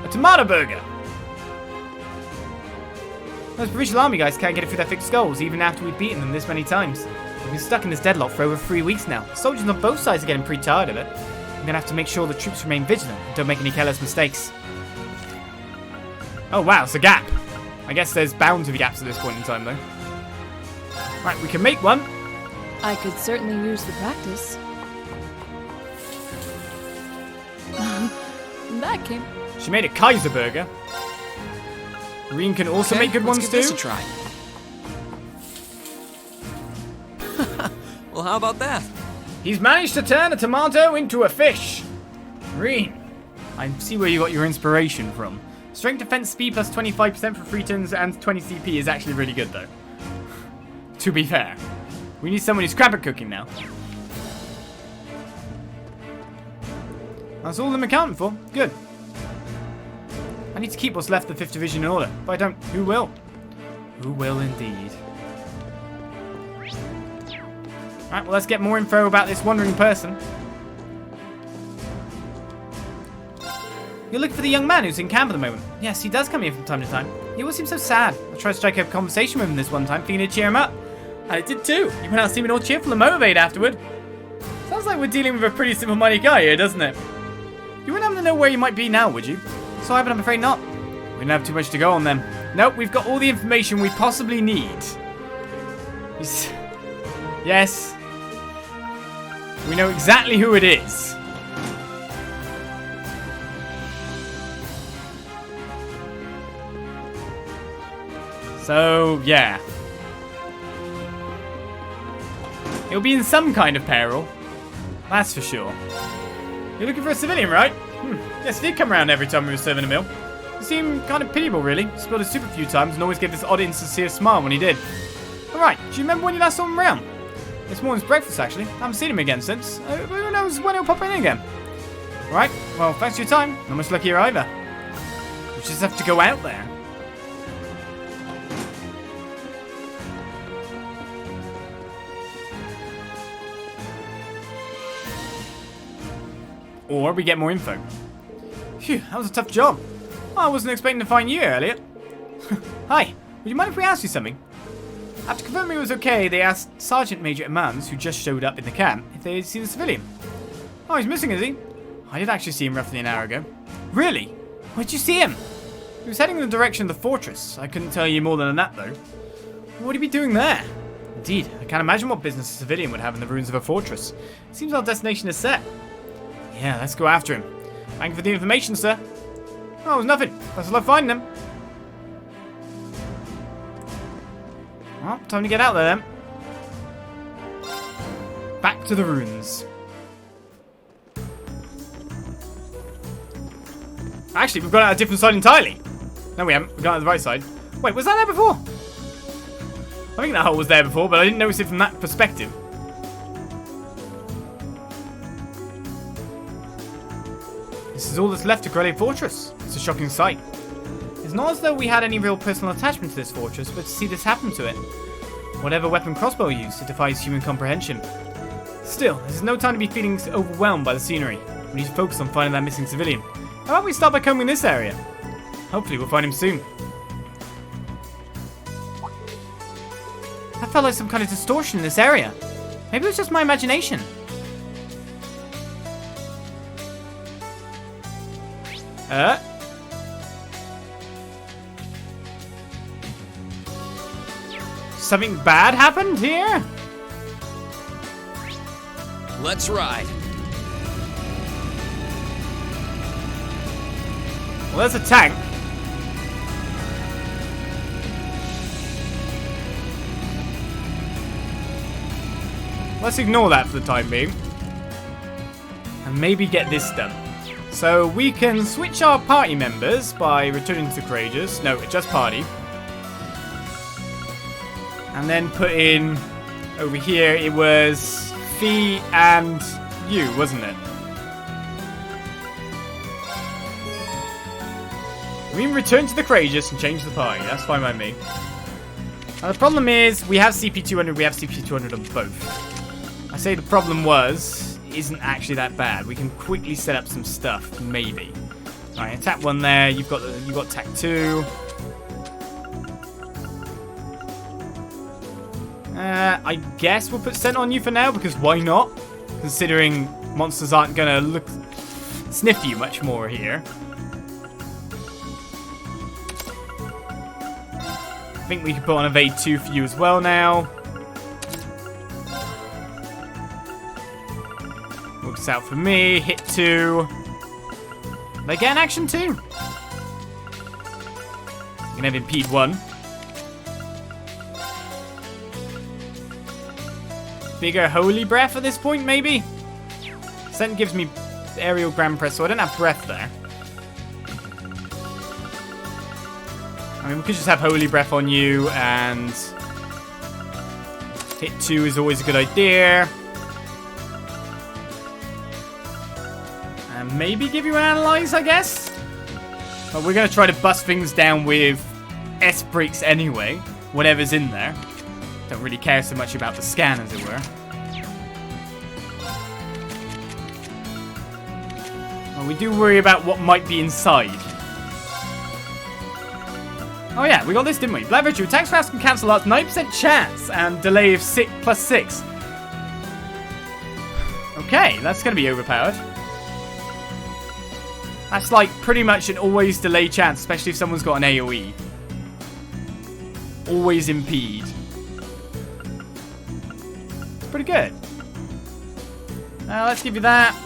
A tomato burger. Those provincial army guys can't get it through their thick skulls even after we've beaten them this many times. We've been stuck in this deadlock for over 3 weeks now. The soldiers on both sides are getting pretty tired of it. I'm gonna have to make sure the troops remain vigilant and don't make any careless mistakes. Oh wow, it's a gap. I guess there's bound to be gaps at this point in time though. Right, we can make one. I could certainly use the practice. That came. She made a Kaiser burger. Rean can also make good ones give too. This a try. Well, how about that? He's managed to turn a tomato into a fish. Rean, I see where you got your inspiration from. Strength defense speed plus 25% for 3 turns and 20 CP is actually really good though. To be fair. We need someone who's crap at cooking now. That's all I'm accounting for. Good. I need to keep what's left of the 5th Division in order. If I don't, who will? Who will indeed. Alright, well let's get more info about this wandering person. You're looking for the young man who's in camp at the moment. Yes, he does come here from time to time. He always seems so sad. I tried to strike up a conversation with him this one time, thinking to cheer him up. And it did too. He went out seeming all cheerful and motivated afterward. Sounds like we're dealing with a pretty simple-minded guy here, doesn't it? You wouldn't happen to know where he might be now, would you? Sorry, but I'm afraid not. We don't have too much to go on then. Nope, we've got all the information we possibly need. Yes. We know exactly who it is. So, yeah. He'll be in some kind of peril. That's for sure. You're looking for a civilian, right? Yes, he did come around every time we were serving a meal. He seemed kind of pitiable, really. Spilled his soup a few times and always gave this odd, insincere smile when he did. Alright, do you remember when you last saw him around? This morning's breakfast, actually. I haven't seen him again since. Who knows when he'll pop in again? Alright, well, thanks for your time. Not much luck here either. We just have to go out there. Or we get more info. Phew, that was a tough job. I wasn't expecting to find you, Elliot. Hi, would you mind if we asked you something? After confirming it was okay, they asked Sergeant Major Emmons, who just showed up in the camp, if they had seen a civilian. Oh, he's missing, is he? I did actually see him roughly an hour ago. Really? Where'd you see him? He was heading in the direction of the fortress. I couldn't tell you more than that, though. What would he be doing there? Indeed, I can't imagine what business a civilian would have in the ruins of a fortress. It seems our destination is set. Yeah, let's go after him. Thank you for the information, sir. Oh, it was nothing. Best of luck finding him. Well, time to get out there then. Back to the ruins. Actually, we've gone out a different side entirely. No, we haven't. We've gone out the right side. Wait, was that there before? I think that hole was there before, but I didn't notice it from that perspective. This is all that's left of Garrelia Fortress. It's a shocking sight. It's not as though we had any real personal attachment to this fortress, but to see this happen to it. Whatever weapon crossbow used, it defies human comprehension. Still, this is no time to be feeling overwhelmed by the scenery. We need to focus on finding that missing civilian. How about we start by combing this area? Hopefully we'll find him soon. I felt like some kind of distortion in this area. Maybe it was just my imagination. Something bad happened here? Let's ride. Well, there's a tank. Let's ignore that for the time being. And maybe get this done. So we can switch our party members by returning to the Courageous. No, just party. And then put in, over here, it was Fee and you, wasn't it? We can return to the Courageous and change the party. That's fine by me. Now the problem is, we have CP200, we have CP200 on both. I say the problem isn't actually that bad. We can quickly set up some stuff, maybe. Alright, attack 1 there, you've got attack 2. I guess we'll put scent on you for now, because why not? Considering monsters aren't gonna sniff you much more here. I think we can put on Evade 2 for you as well now. Works out for me. Hit 2. They get an action 2. You can have Impede 1. Bigger Holy Breath at this point, maybe? Scent gives me Aerial Grand Press, so I don't have Breath there. I mean, we could just have Holy Breath on you, and hit 2 is always a good idea. And maybe give you an Analyze, I guess? But we're going to try to bust things down with S-Breaks anyway, whatever's in there. Don't really care so much about the scan, as it were. Well, we do worry about what might be inside. Oh yeah, we got this, didn't we? Black Virtue. Attacks fast can cancel out 9% chance and delay of +6. Okay, that's going to be overpowered. That's like pretty much an always delay chance, especially if someone's got an AoE. Always impede. It's pretty good. Let's give you that.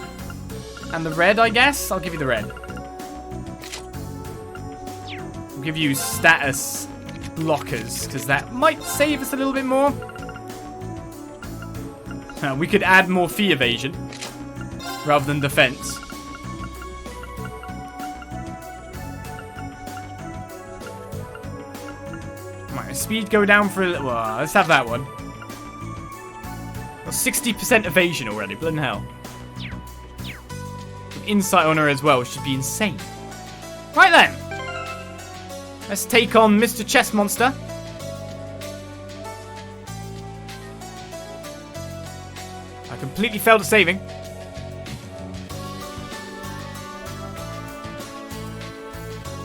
And the red, I guess? I'll give you the red. Give you status blockers, because that might save us a little bit more. We could add more fee evasion rather than defense. Right, speed go down for a little. Well, let's have that one. Got 60% evasion already, bloody hell. Insight on her as well should be insane. Right then. Let's take on Mr. Chess Monster. I completely failed at saving.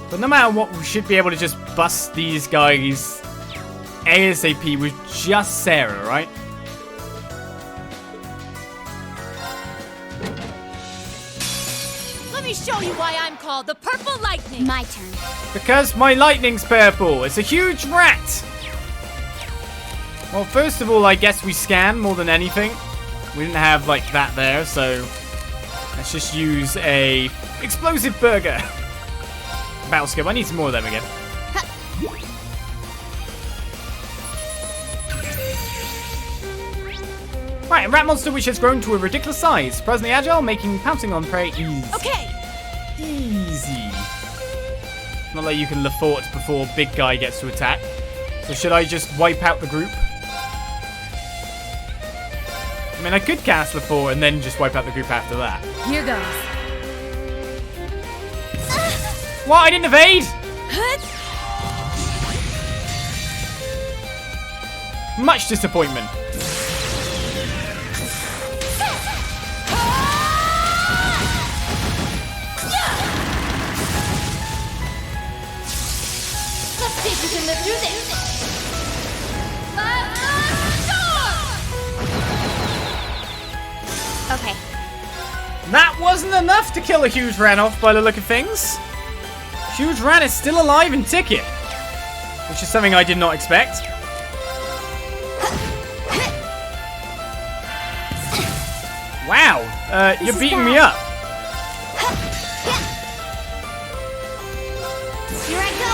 But no matter what, we should be able to just bust these guys ASAP with just Sarah, right? Let me show you why I'm called the Purple Lightning. My turn. Because my lightning's purple. It's a huge rat. Well, first of all, I guess we scan more than anything. We didn't have, like, that there, so let's just use a explosive burger. Battle skill. I need some more of them again. Right, a rat monster which has grown to a ridiculous size. Surprisingly agile, making pouncing on prey easy. Okay. Easy. Not like you can LaFort before big guy gets to attack. So should I just wipe out the group? I mean, I could cast LaFort and then just wipe out the group after that. Here goes. What? I didn't evade? Much disappointment. Let's see if we can live through this. Okay. That wasn't enough to kill a huge rat off by the look of things. Huge rat is still alive and ticking, which is something I did not expect. Wow, you're beating me up. Here I go.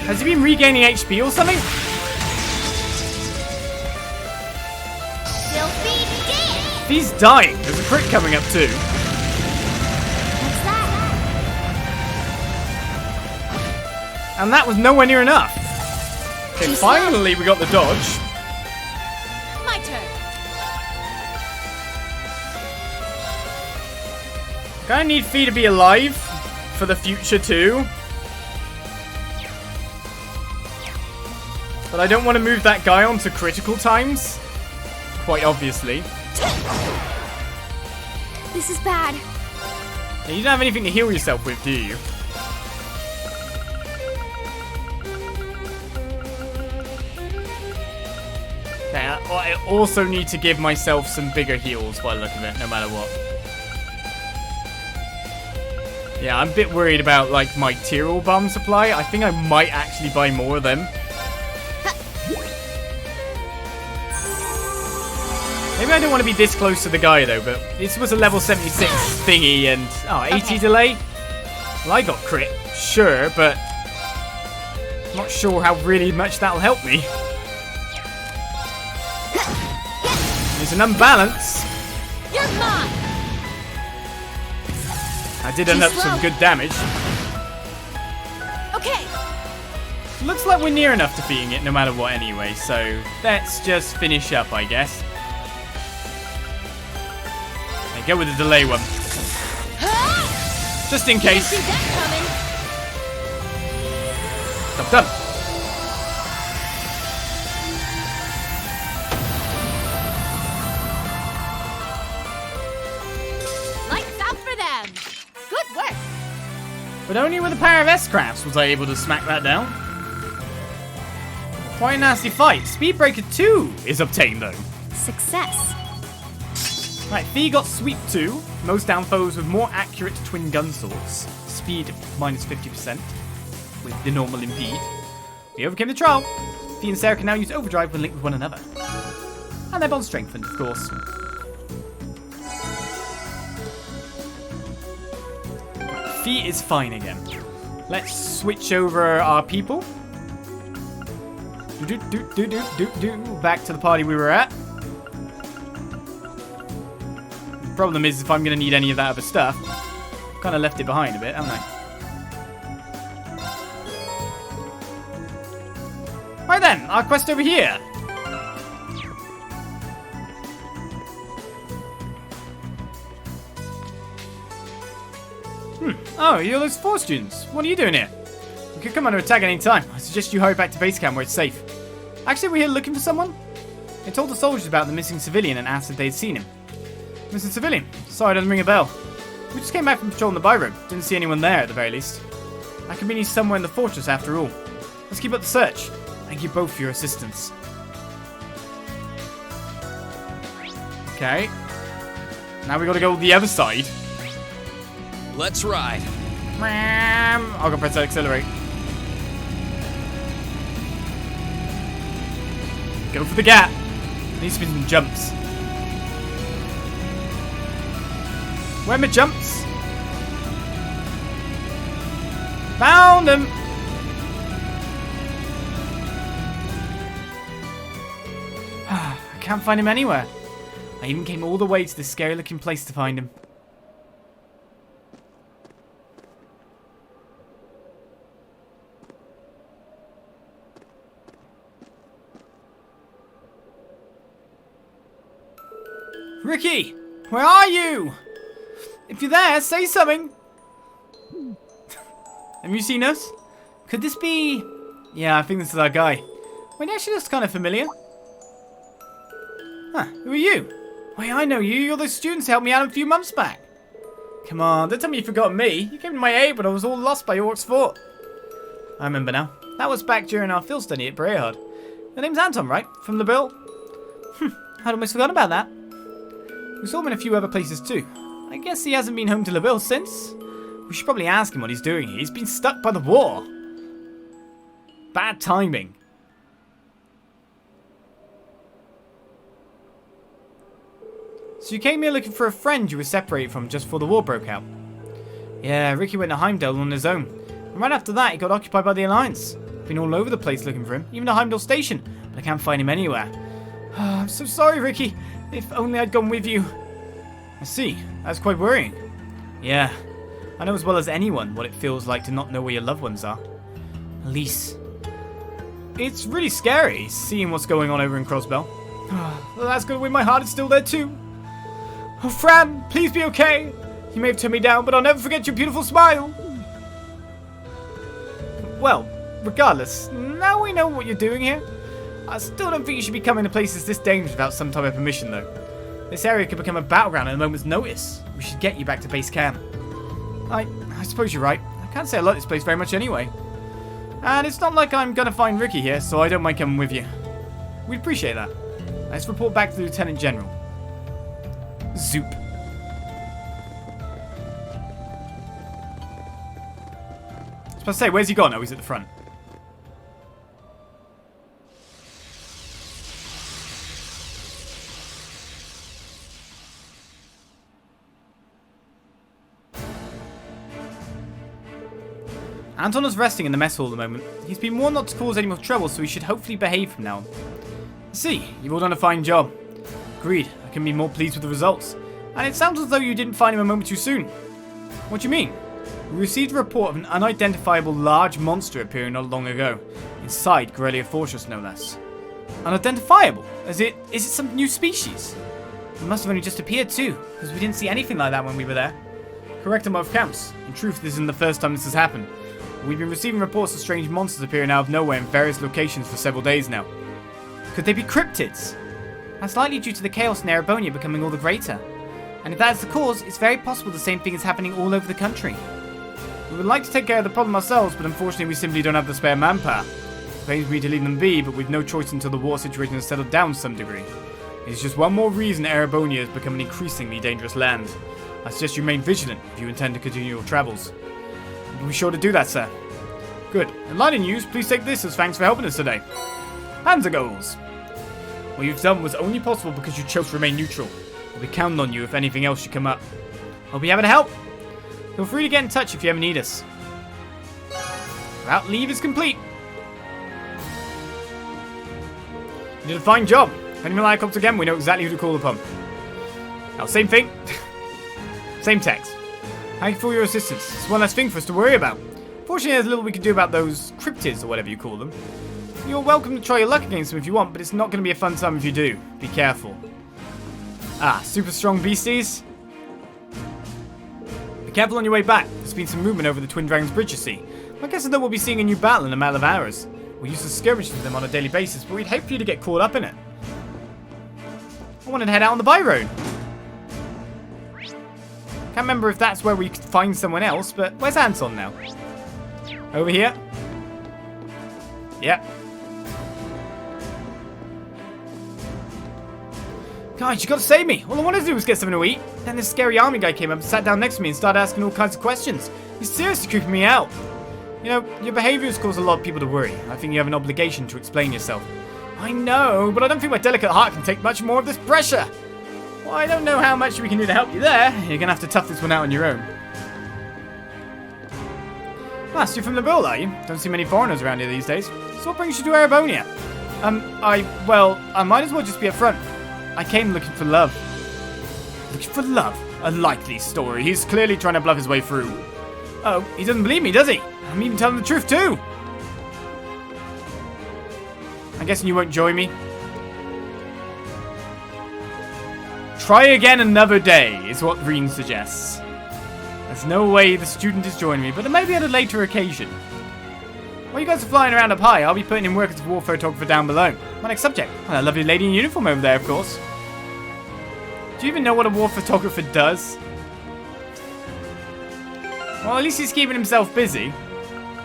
Has he been regaining HP or something? Still feed dead. He's dying. There's a crit coming up too. What's that? And that was nowhere near enough. Okay, finally we got the dodge. My turn. Kinda need Fee to be alive for the future too. But I don't want to move that guy onto critical times. Quite obviously. This is bad. Yeah, you don't have anything to heal yourself with, do you? Yeah, I also need to give myself some bigger heals by the look of it, no matter what. Yeah, I'm a bit worried about, like, my Tyrol bomb supply. I think I might actually buy more of them. Maybe I don't want to be this close to the guy, though, but this was a level 76 thingy, and... Oh, 80 delay? Well, I got crit, sure, but... Not sure how really much that'll help me. There's an unbalance. You're mine. I did end up some good damage. Okay. Looks like we're near enough defeating it, no matter what, anyway, so... Let's just finish up, I guess. Go with the delay one. Just in case. See that coming. Job done. Lights out for them. Good work. But only with a pair of S-Crafts was I able to smack that down. Quite a nasty fight. Speedbreaker 2 is obtained, though. Success. Right, Fee got Sweep 2. Most down foes with more accurate twin gun swords. Speed minus 50% with the normal impede. We overcame the trial. Fee and Sarah can now use overdrive when linked with one another. And their bond strengthened, of course. Fee is fine again. Let's switch over our people. Back to the party we were at. The problem is if I'm going to need any of that other stuff, I've kind of left it behind a bit, haven't I? Right then, our quest over here. Oh, you're those 4 students. What are you doing here? We could come under attack at any time. I suggest you hurry back to base camp where it's safe. Actually, we're here looking for someone. They told the soldiers about the missing civilian and asked if they'd seen him. Missing civilian? Sorry, it doesn't ring a bell. We just came back from patrolling the byroad. Didn't see anyone there at the very least. I could meet you somewhere in the fortress after all. Let's keep up the search. Thank you both for your assistance. Okay. Now we gotta go the other side. Let's ride. I'll go press accelerate. Go for the gap. Needs to be some jumps. Where are my jumps? Found him. I can't find him anywhere. I even came all the way to this scary looking place to find him. Ricky! Where are you? If you're there, say something! Have you seen us? Could this be... Yeah, I think this is our guy. Wait, he actually looks kind of familiar. Huh, who are you? Wait, I know you. You're those students who helped me out a few months back. Come on, don't tell me you've forgotten me. You came to my aid when I was all lost by Orc's fort. I remember now. That was back during our field study at Brayard. Your name's Anton, right? From the bill? I'd almost forgotten about that. We saw him in a few other places too. I guess he hasn't been home to LaVille since. We should probably ask him what he's doing here. He's been stuck by the war. Bad timing. So you came here looking for a friend you were separated from just before the war broke out? Yeah, Ricky went to Heimdall on his own. And right after that, he got occupied by the Alliance. I've been all over the place looking for him, even to Heimdall Station, but I can't find him anywhere. I'm so sorry, Ricky. If only I'd gone with you. I see. That's quite worrying. Yeah. I know as well as anyone what it feels like to not know where your loved ones are. Elise. It's really scary seeing what's going on over in Crossbell. Well, that's good when my heart is still there too. Oh, Fran, please be okay. You may have turned me down, but I'll never forget your beautiful smile. Well, regardless, now we know what you're doing here. I still don't think you should be coming to places this dangerous without some type of permission, though. This area could become a battleground at a moment's notice. We should get you back to base camp. I suppose you're right. I can't say I like this place very much anyway. And it's not like I'm gonna find Ricky here, so I don't mind coming with you. We'd appreciate that. Let's report back to the Lieutenant General. Zoop. I was about to say, where's he gone? Oh, he's at the front. Anton is resting in the mess hall at the moment. He's been warned not to cause any more trouble, so he should hopefully behave from now on. See, you've all done a fine job. Agreed, I can be more pleased with the results. And it sounds as though you didn't find him a moment too soon. What do you mean? We received a report of an unidentifiable large monster appearing not long ago. Inside Garrelia Fortress, no less. Unidentifiable? Is it some new species? It must have only just appeared too, because we didn't see anything like that when we were there. Correct on both counts. In truth, this isn't the first time this has happened. We've been receiving reports of strange monsters appearing out of nowhere in various locations for several days now. Could they be cryptids? That's likely due to the chaos in Erebonia becoming all the greater. And if that is the cause, it's very possible the same thing is happening all over the country. We would like to take care of the problem ourselves, but unfortunately we simply don't have the spare manpower. It pains me to leave them be, but we've no choice until the war situation has settled down to some degree. It's just one more reason Erebonia has become an increasingly dangerous land. I suggest you remain vigilant if you intend to continue your travels. We'll be sure to do that, sir. Good. In lighter news, please take this as thanks for helping us today. Panzer goals. What you've done was only possible because you chose to remain neutral. We'll be counting on you if anything else should come up. We'll be happy to help. Feel free to get in touch if you ever need us. Route leave is complete. You did a fine job. If anyone like comes again, we know exactly who to call upon. Now, same thing. Same text. Thank you for your assistance. It's one less thing for us to worry about. Fortunately, there's little we can do about those cryptids, or whatever you call them. You're welcome to try your luck against them if you want, but it's not going to be a fun time if you do. Be careful. Ah, super strong beasties. Be careful on your way back. There's been some movement over the Twin Dragons Bridge, you see. My guess is that we'll be seeing a new battle in a matter of hours. We used to skirmish with them on a daily basis, but we'd hate for you to get caught up in it. I wanted to head out on the by road. Can't remember if that's where we could find someone else, but where's Anton now? Over here? Yep. Guys, you gotta save me. All I wanted to do was get something to eat. Then this scary army guy came up and sat down next to me and started asking all kinds of questions. He's seriously creeping me out. You know, your behaviors cause a lot of people to worry. I think you have an obligation to explain yourself. I know, but I don't think my delicate heart can take much more of this pressure. Well, I don't know how much we can do to help you there. You're gonna have to tough this one out on your own. Ah, so you're from Liverpool, are you? Don't see many foreigners around here these days. So what brings you to Erebonia? I might as well just be upfront. I came looking for love. Looking for love? A likely story. He's clearly trying to bluff his way through. Oh, he doesn't believe me, does he? I'm even telling the truth too. I'm guessing you won't join me. Try again another day, is what Rean suggests. There's no way the student is joining me, but it may be at a later occasion. While you guys are flying around up high, I'll be putting in work as a war photographer down below. My next subject. Well, a lovely lady in uniform over there, of course. Do you even know what a war photographer does? Well, at least he's keeping himself busy.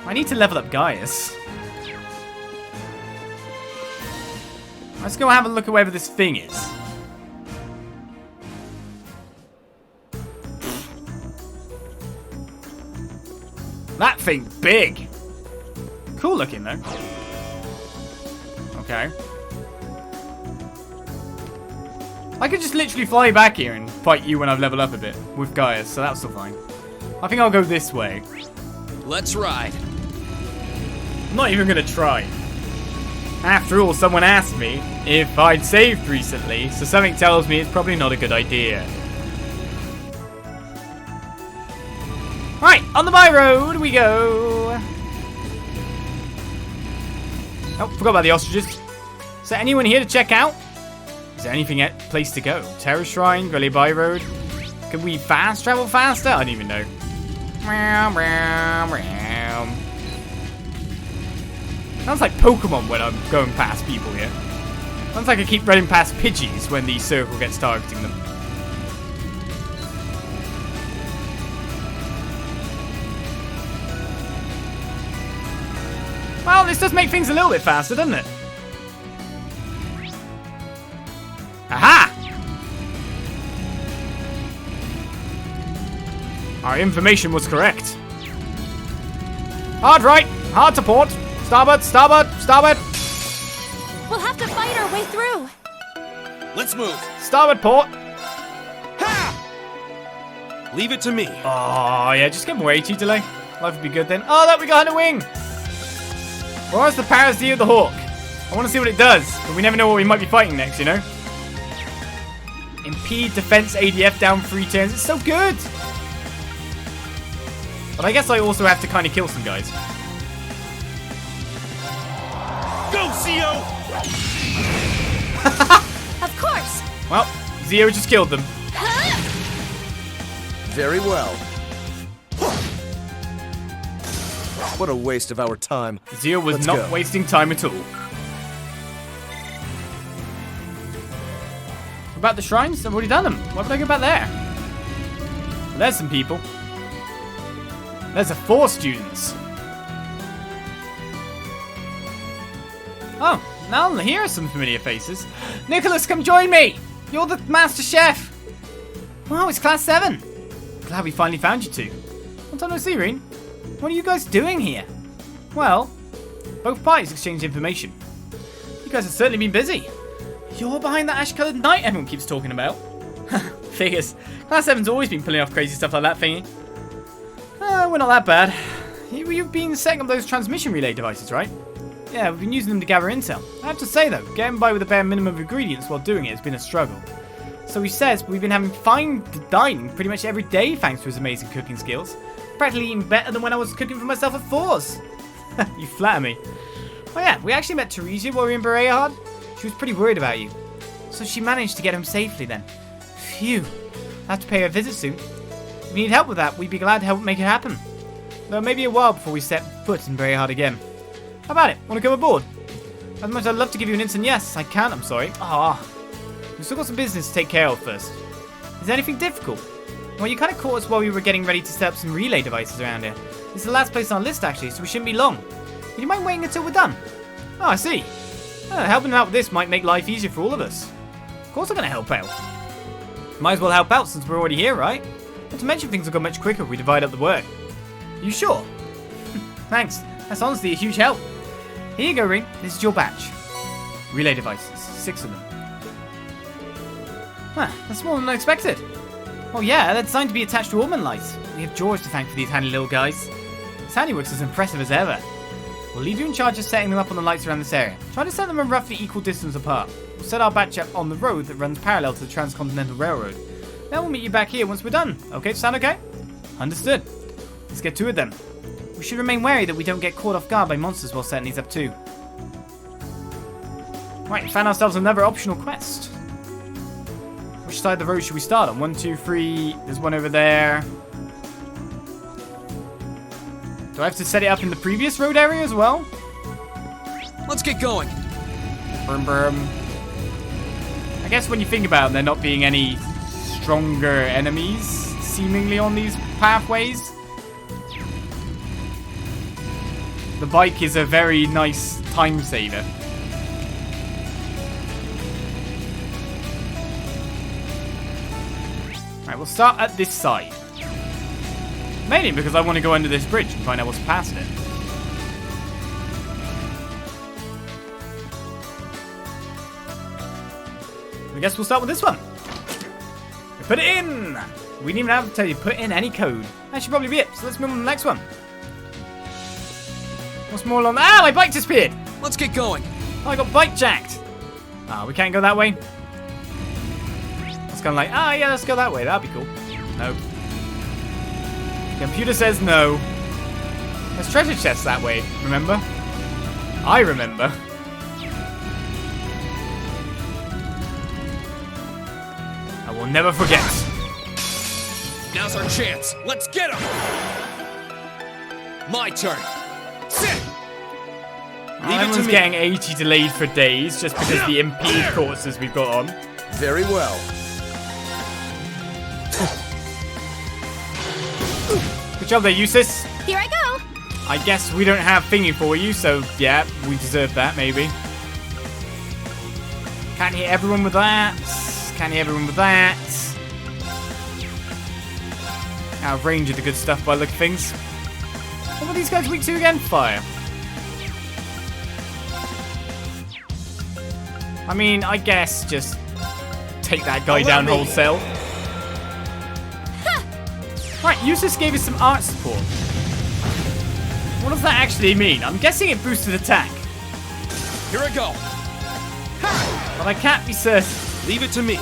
I need to level up Gaius. Let's go have a look at wherever this thing is. That thing big. Cool looking though. Okay. I could just literally fly back here and fight you when I've leveled up a bit with Gaius, so that's still fine. I think I'll go this way. Let's ride. I'm not even gonna try. After all, someone asked me if I'd saved recently, so something tells me it's probably not a good idea. Right, on the by road we go. Oh, forgot about the ostriches. Is there anyone here to check out? Is there anything at place to go? Terror Shrine, Garrelia by road. Could we fast travel faster? I don't even know. Sounds like Pokemon when I'm going past people here. Sounds like I keep running past Pidgeys when the circle gets targeting them. Well, this does make things a little bit faster, doesn't it? Aha! Our information was correct. Hard right, hard to port. Starboard, starboard, starboard. We'll have to fight our way through. Let's move. Starboard port. Ha! Leave it to me. Oh, yeah, just get way too delay. Life would be good then. Oh, look, we got a wing. Where's the parasite of the hawk? I want to see what it does, but we never know what we might be fighting next, you know? Impede defense ADF down 3 turns. It's so good. But I guess I also have to kind of kill some guys. Go, Zio! Of course. Well, Zio just killed them. Very well. What a waste of our time. Zio was Let's not go. wasting time at all. What about the shrines? I've already done them. Why would I go back there? Well, there's some people. There's 4 students. Oh, now here are some familiar faces. Nicholas, come join me! You're the master chef! Wow, it's class 7. Glad we finally found you two. Long time no see, Rean. What are you guys doing here? Well, both parties exchanged information. You guys have certainly been busy. You're behind that ash-coloured knight everyone keeps talking about. Figures. Class 7's always been pulling off crazy stuff like that thingy. We're not that bad. You've been setting up those transmission relay devices, right? Yeah, we've been using them to gather intel. I have to say though, getting by with a bare minimum of ingredients while doing it has been a struggle. So he says we've been having fine dining pretty much every day thanks to his amazing cooking skills. Practically eating better than when I was cooking for myself at Fours. You flatter me. Oh yeah, we actually met Teresa while we were in Berehard. She was pretty worried about you. So she managed to get home safely then. Phew. I'll have to pay her a visit soon. If you need help with that, we'd be glad to help make it happen. Though maybe a while before we set foot in Berehard again. How about it? Want to come aboard? As much as I'd love to give you an instant yes, I can't, I'm sorry. We've still got some business to take care of first. Is there anything difficult? Well, you kind of caught us while we were getting ready to set up some relay devices around here. It's the last place on our list, actually, so we shouldn't be long. Would you mind waiting until we're done? Oh, I see. Helping out with this might make life easier for all of us. Of course I'm going to help out. Might as well help out since we're already here, right? Not to mention things will go much quicker if we divide up the work. You sure? Thanks. That's honestly a huge help. Here you go, Rean. This is your batch. Relay devices. 6 of them. That's more than I expected. Oh yeah, they're designed to be attached to Ormond lights. We have George to thank for these handy little guys. His handiwork's as impressive as ever. We'll leave you in charge of setting them up on the lights around this area. Try to set them a roughly equal distance apart. We'll set our batch up on the road that runs parallel to the Transcontinental Railroad. Then we'll meet you back here once we're done. Okay, sound okay? Understood. Let's get to it then. We should remain wary that we don't get caught off guard by monsters while setting these up too. Right, we found ourselves another optional quest. Which side of the road should we start on? 1, 2, 3. There's one over there. Do I have to set it up in the previous road area as well? Let's get going. Brum brum. I guess when you think about it, there not being any stronger enemies seemingly on these pathways. The bike is a very nice time saver. Right, we'll start at this side. Mainly because I want to go under this bridge and find out what's past it. I guess we'll start with this one. We put it in! We didn't even have to tell you, put in any code. That should probably be it. So let's move on to the next one. What's more along? Ah, my bike disappeared! Let's get going. Oh, I got bike jacked. We can't go that way. It's kind of like, yeah, let's go that way. That'd be cool. No. Computer says no. There's treasure chests that way, remember? I remember. I will never forget. Now's our chance. Let's get him. My turn. Sit. Everyone's getting 80 delayed for days just because the MP courses we've got on. Very well. Good job there, Eustace. Here I go. I guess we don't have thingy for you, so yeah, we deserve that, maybe. Can't hit everyone with that. Can't hit everyone with that. Out of range of the good stuff by the look of things. What were these guys weak to again? Fire. I mean, I guess just take that guy down wholesale. Right, Eustace gave us some art support. What does that actually mean? I'm guessing it boosted attack. Here I go. But I can't be certain. Leave it to me.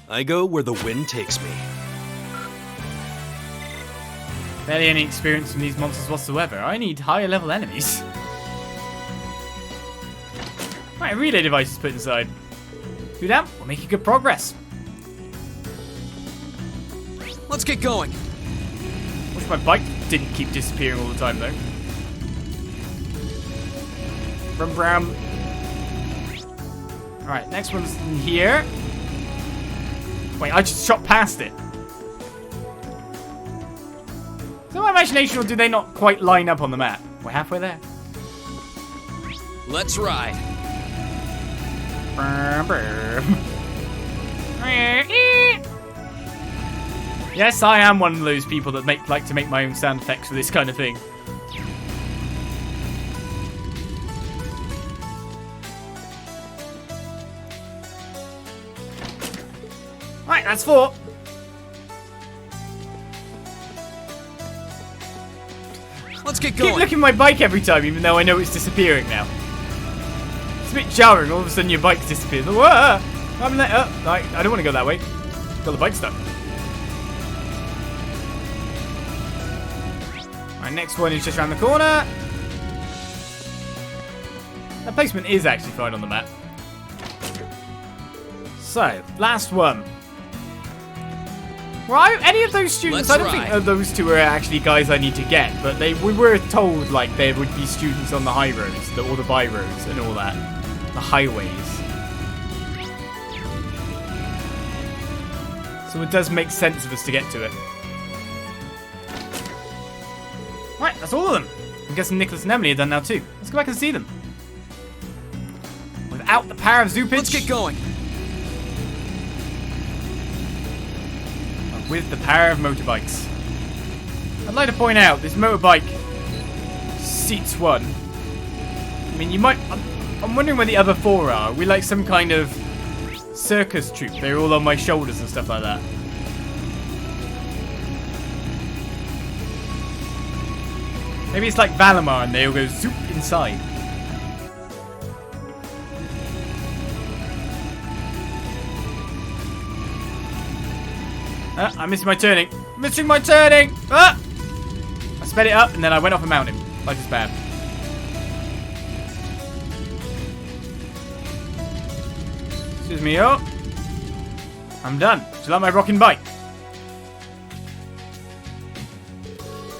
I go where the wind takes me. Barely any experience from these monsters whatsoever. I need higher level enemies. Right, relay device is put inside. Do that, we'll make good progress. Let's get going. Wish my bike didn't keep disappearing all the time though. Brum brum. Alright, next one's in here. Wait, I just shot past it. Is that my imagination, or do they not quite line up on the map? We're halfway there. Let's ride. Brum, brum. Yes, I am one of those people that like to make my own sound effects for this kind of thing. Right, that's 4. get Keep going. looking at my bike every time, even though I know it's disappearing now. It's a bit jarring. All of a sudden, your bike's disappeared. Whoa! I don't want to go that way. Got the bike stuck. Alright, next one is just around the corner. That placement is actually fine on the map. So, last one. Right, any of those students, I don't think those two are actually guys I need to get, but we were told like there would be students on the high roads, or the by roads and all that. The highways. So it does make sense of us to get to it. Right, that's all of them. I'm guessing Nicholas and Emily are done now too. Let's go back and see them. Without the power of Zoopage. Let's get going. With the power of motorbikes. I'd like to point out this motorbike seats one. I mean, you might. I'm wondering where the other four are. Are we like some kind of circus troupe? They're all on my shoulders and stuff like that. Maybe it's like Valimar and they all go zoop inside. I'm missing my turning. Missing my turning! Ah! I sped it up and then I went off a mountain. Life is bad. Excuse me, oh. I'm done. Do you like my rocking bike?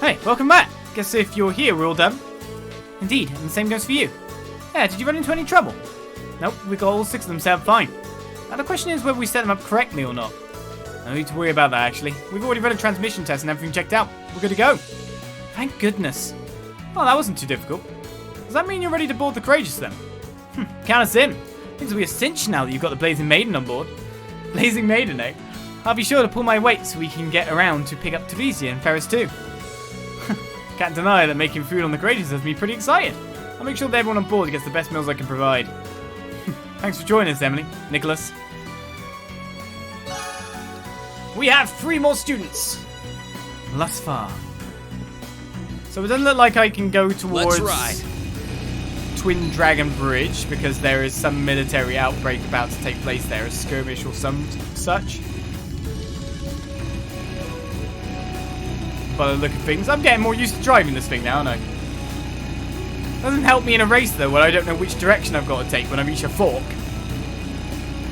Hey, welcome back. Guess if you're here, we're all done. Indeed, and the same goes for you. Yeah, did you run into any trouble? Nope, we got all 6 of them set up fine. Now the question is whether we set them up correctly or not. No need to worry about that, actually. We've already run a transmission test and everything checked out. We're good to go. Thank goodness. Well, that wasn't too difficult. Does that mean you're ready to board the Courageous, then? Count us in. Things will be a cinch now that you've got the Blazing Maiden on board. Blazing Maiden, eh? I'll be sure to pull my weight so we can get around to pick up Tavisia and Ferris, too. Can't deny that making food on the Courageous has me pretty excited. I'll make sure that everyone on board gets the best meals I can provide. Thanks for joining us, Emily. Nicholas. We have 3 more students. Thus far. So it doesn't look like I can go towards Twin Dragon Bridge because there is some military outbreak about to take place there, a skirmish or some such. By the look of things, I'm getting more used to driving this thing now, aren't I? Doesn't help me in a race though when I don't know which direction I've got to take when I reach a fork.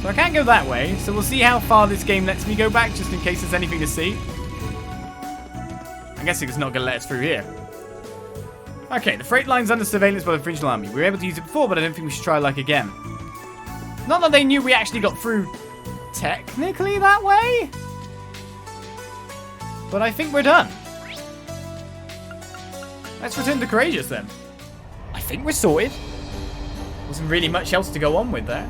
So I can't go that way, so we'll see how far this game lets me go back just in case there's anything to see. I guess it's not going to let us through here. Okay, the freight line's under surveillance by the Provincial Army. We were able to use it before, but I don't think we should try luck again. Not that they knew we actually got through technically that way. But I think we're done. Let's return to Courageous then. I think we're sorted. Wasn't really much else to go on with there.